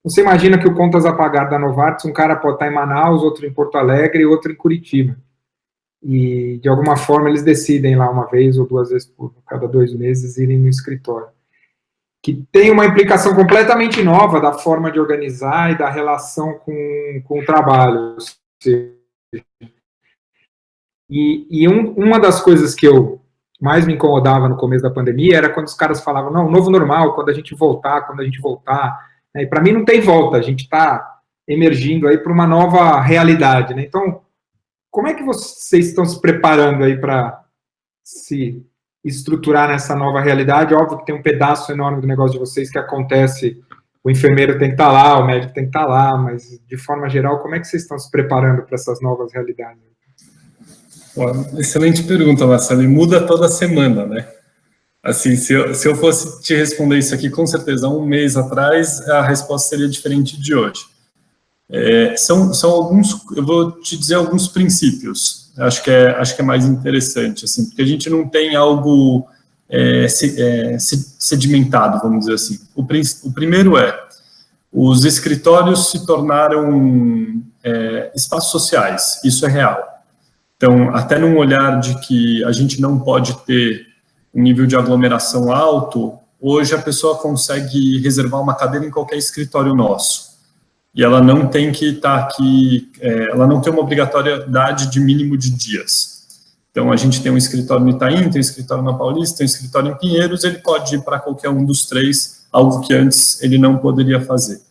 Você imagina que o contas a pagar da Novartis, um cara pode estar em Manaus, outro em Porto Alegre e outro em Curitiba. E, de alguma forma, eles decidem lá uma vez ou 2 vezes por cada 2 meses irem no escritório. Que tem uma implicação completamente nova da forma de organizar e da relação com o trabalho. E uma das coisas que eu mais me incomodava no começo da pandemia era quando os caras falavam, não, novo normal, quando a gente voltar. E para mim não tem volta, a gente está emergindo aí para uma nova realidade, né? Então, como é que vocês estão se preparando aí para se estruturar nessa nova realidade? Óbvio que tem um pedaço enorme do negócio de vocês que acontece, o enfermeiro tem que estar lá, o médico tem que estar lá, mas de forma geral, como é que vocês estão se preparando para essas novas realidades? Excelente pergunta, Marcelo, e muda toda semana, né? Assim, se eu fosse te responder isso aqui, com certeza, 1 mês atrás, a resposta seria diferente de hoje. São alguns, eu vou te dizer alguns princípios, acho que é mais interessante, assim, porque a gente não tem algo sedimentado, vamos dizer assim. O primeiro os escritórios se tornaram espaços sociais, isso é real. Então, até num olhar de que a gente não pode ter um nível de aglomeração alto, hoje a pessoa consegue reservar uma cadeira em qualquer escritório nosso. E ela não tem que estar aqui, ela não tem uma obrigatoriedade de mínimo de dias. Então, a gente tem um escritório no Itaim, tem um escritório na Paulista, tem um escritório em Pinheiros, ele pode ir para qualquer um dos 3, algo que antes ele não poderia fazer.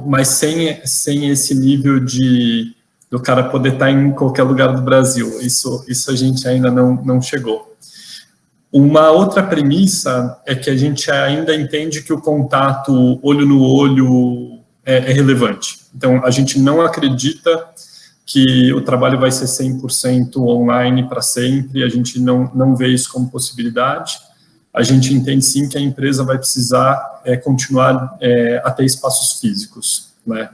Mas sem esse nível do cara poder estar em qualquer lugar do Brasil. Isso a gente ainda não chegou. Uma outra premissa é que a gente ainda entende que o contato olho no olho é relevante. Então, a gente não acredita que o trabalho vai ser 100% online para sempre, a gente não vê isso como possibilidade. A gente entende sim que a empresa vai precisar continuar a ter espaços físicos, né?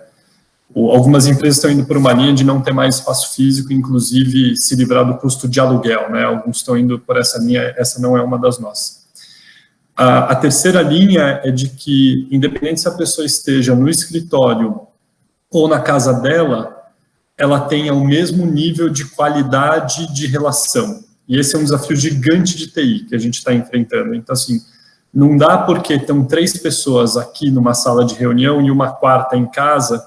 Algumas empresas estão indo por uma linha de não ter mais espaço físico, inclusive se livrar do custo de aluguel, né? Alguns estão indo por essa linha, essa não é uma das nossas. A terceira linha é de que, independente se a pessoa esteja no escritório ou na casa dela, ela tenha o mesmo nível de qualidade de relação. E esse é um desafio gigante de TI que a gente está enfrentando. Então, assim, não dá porque estão 3 pessoas aqui numa sala de reunião e uma quarta em casa,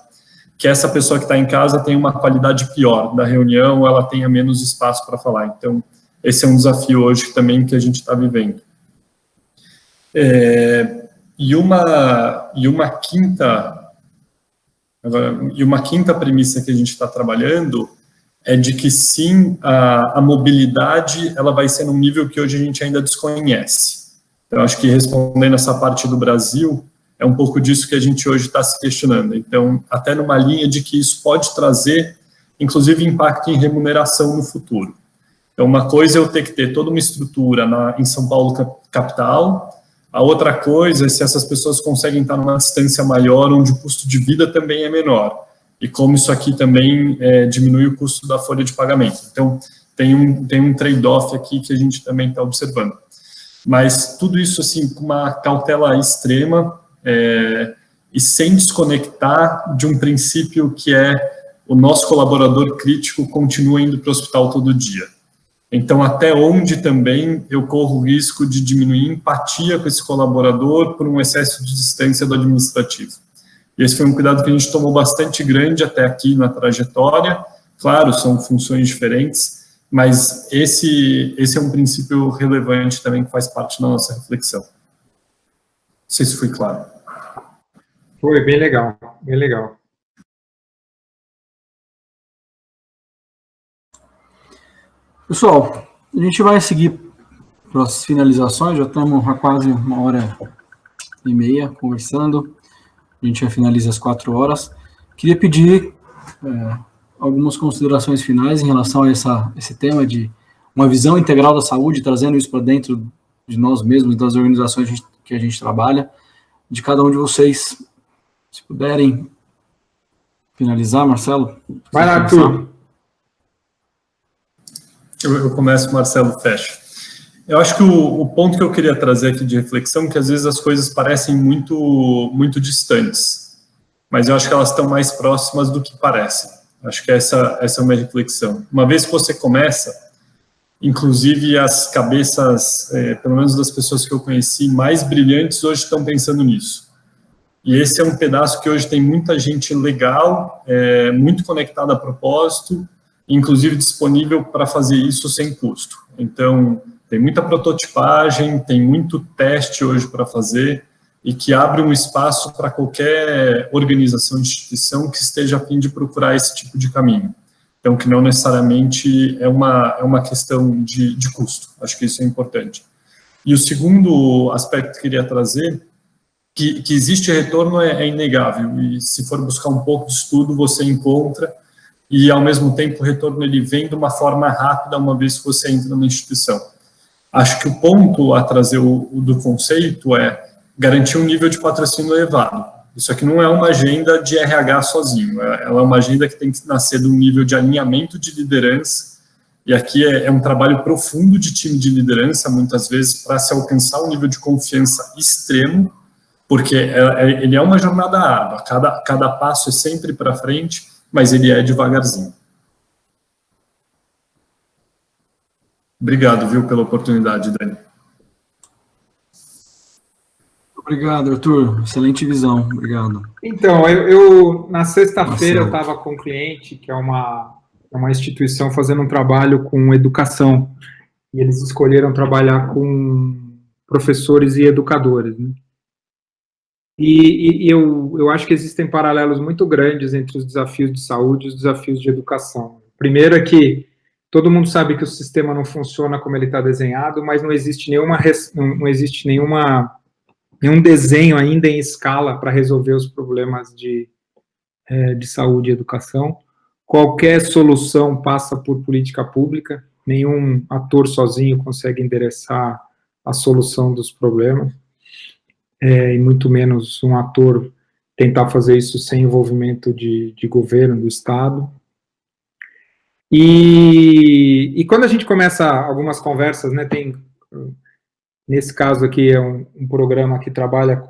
que essa pessoa que está em casa tem uma qualidade pior da reunião, ela tenha menos espaço para falar. Então, esse é um desafio hoje também que a gente está vivendo. E uma quinta premissa que a gente está trabalhando é de que sim, a mobilidade ela vai ser num nível que hoje a gente ainda desconhece. Então, acho que respondendo essa parte do Brasil, é um pouco disso que a gente hoje está se questionando. Então, até numa linha de que isso pode trazer, inclusive, impacto em remuneração no futuro. Então, uma coisa é eu ter que ter toda uma estrutura em São Paulo capital, a outra coisa é se essas pessoas conseguem estar numa distância maior, onde o custo de vida também é menor. E como isso aqui também diminui o custo da folha de pagamento. Então, tem um trade-off aqui que a gente também está observando. Mas tudo isso, assim, com uma cautela extrema e sem desconectar de um princípio que é o nosso colaborador crítico continua indo para o hospital todo dia. Então, até onde também eu corro o risco de diminuir empatia com esse colaborador por um excesso de distância do administrativo. E esse foi um cuidado que a gente tomou bastante grande até aqui na trajetória. Claro, são funções diferentes, mas esse é um princípio relevante também que faz parte da nossa reflexão. Não sei se foi claro. Foi bem legal, bem legal. Pessoal, a gente vai seguir para as finalizações, já estamos há quase 1h30 conversando, a gente já finaliza às 4 horas. Queria pedir algumas considerações finais em relação a esse tema de uma visão integral da saúde, trazendo isso para dentro de nós mesmos, das organizações que a gente trabalha, de cada um de vocês. Se puderem finalizar, Marcelo. Vai lá, Arthur. Eu começo, Marcelo fecha. Eu acho que o ponto que eu queria trazer aqui de reflexão é que às vezes as coisas parecem muito, muito distantes, mas eu acho que elas estão mais próximas do que parecem. Acho que essa é uma reflexão. Uma vez que você começa, inclusive as cabeças, pelo menos das pessoas que eu conheci, mais brilhantes hoje estão pensando nisso. E esse é um pedaço que hoje tem muita gente legal, muito conectada a propósito, inclusive disponível para fazer isso sem custo. Então, tem muita prototipagem, tem muito teste hoje para fazer e que abre um espaço para qualquer organização, instituição que esteja a fim de procurar esse tipo de caminho. Então, que não necessariamente é uma questão de custo. Acho que isso é importante. E o segundo aspecto que eu queria trazer, que existe retorno é inegável, e se for buscar um pouco de estudo, você encontra, e ao mesmo tempo o retorno ele vem de uma forma rápida uma vez que você entra na instituição. Acho que o ponto a trazer do conceito é garantir um nível de patrocínio elevado. Isso aqui não é uma agenda de RH sozinho, ela é uma agenda que tem que nascer de um nível de alinhamento de liderança, e aqui é um trabalho profundo de time de liderança, muitas vezes, para se alcançar um nível de confiança extremo, porque ele é uma jornada árdua, cada passo é sempre para frente, mas ele é devagarzinho. Obrigado, viu, pela oportunidade, Dani. Obrigado, Arthur. Excelente visão. Obrigado. Então, eu na sexta-feira eu estava com um cliente que é uma instituição fazendo um trabalho com educação, e eles escolheram trabalhar com professores e educadores, né? E eu acho que existem paralelos muito grandes entre os desafios de saúde e os desafios de educação. Primeiro é que todo mundo sabe que o sistema não funciona como ele está desenhado, mas não existe nenhum desenho ainda em escala para resolver os problemas de saúde e educação. qualquer solução passa por política pública, nenhum ator sozinho consegue endereçar a solução dos problemas, e muito menos um ator tentar fazer isso sem envolvimento de governo, do Estado. E quando a gente começa algumas conversas, né, nesse caso aqui é um programa que trabalha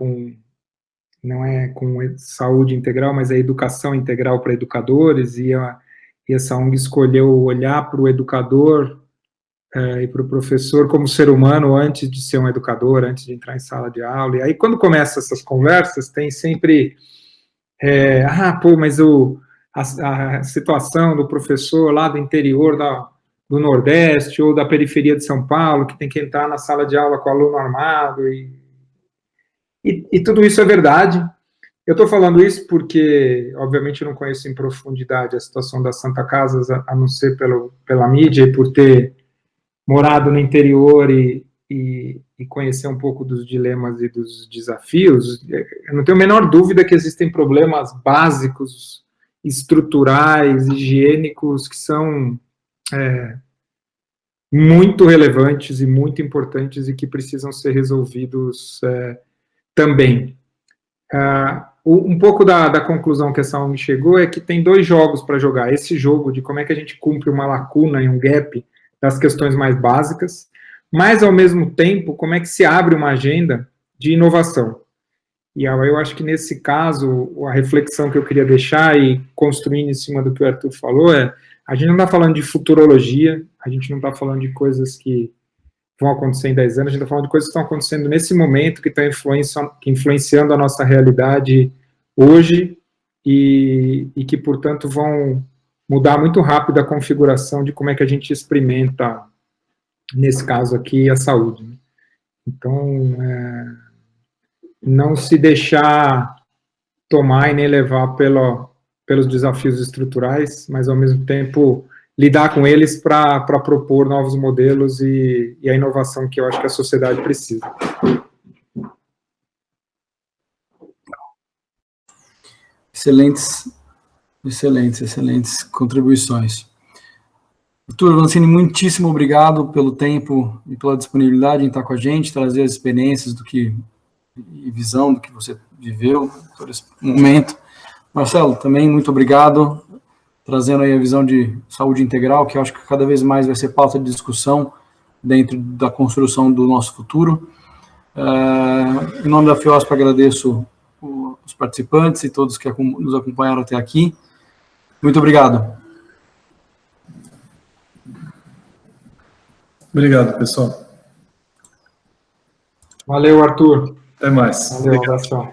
não é com saúde integral, mas é educação integral para educadores, e essa ONG escolheu olhar para o educador e para o professor como ser humano antes de ser um educador, antes de entrar em sala de aula. E aí, quando começam essas conversas, tem sempre, mas a situação do professor lá do interior do Nordeste ou da periferia de São Paulo, que tem que entrar na sala de aula com o aluno armado, e tudo isso é verdade. Eu estou falando isso porque, obviamente, eu não conheço em profundidade a situação das Santa Casas, a não ser pela mídia, e por ter morado no interior e conhecer um pouco dos dilemas e dos desafios. Eu não tenho a menor dúvida que existem problemas básicos, estruturais, higiênicos, que são muito relevantes e muito importantes e que precisam ser resolvidos também. Um pouco da conclusão que essa ONG chegou é que tem 2 jogos para jogar. Esse jogo de como é que a gente cumpre uma lacuna e um gap das questões mais básicas, mas, ao mesmo tempo, como é que se abre uma agenda de inovação. E eu acho que, nesse caso, a reflexão que eu queria deixar e construindo em cima do que o Arthur falou a gente não está falando de futurologia, a gente não está falando de coisas que vão acontecer em 10 anos, a gente está falando de coisas que estão acontecendo nesse momento, que estão influenciando a nossa realidade hoje e que, portanto, vão mudar muito rápido a configuração de como é que a gente experimenta, nesse caso aqui, a saúde. Então, não se deixar tomar e nem levar pelos desafios estruturais, mas, ao mesmo tempo, lidar com eles para propor novos modelos e a inovação que eu acho que a sociedade precisa. Excelentes contribuições. Arthur Vancini, muitíssimo obrigado pelo tempo e pela disponibilidade em estar com a gente, trazer as experiências e visão do que você viveu por esse momento. Marcelo, também muito obrigado, trazendo aí a visão de saúde integral, que eu acho que cada vez mais vai ser pauta de discussão dentro da construção do nosso futuro. Em nome da FIOSP, agradeço os participantes e todos que nos acompanharam até aqui. Muito obrigado. Obrigado, pessoal. Valeu, Arthur. Até mais. Valeu, um abração.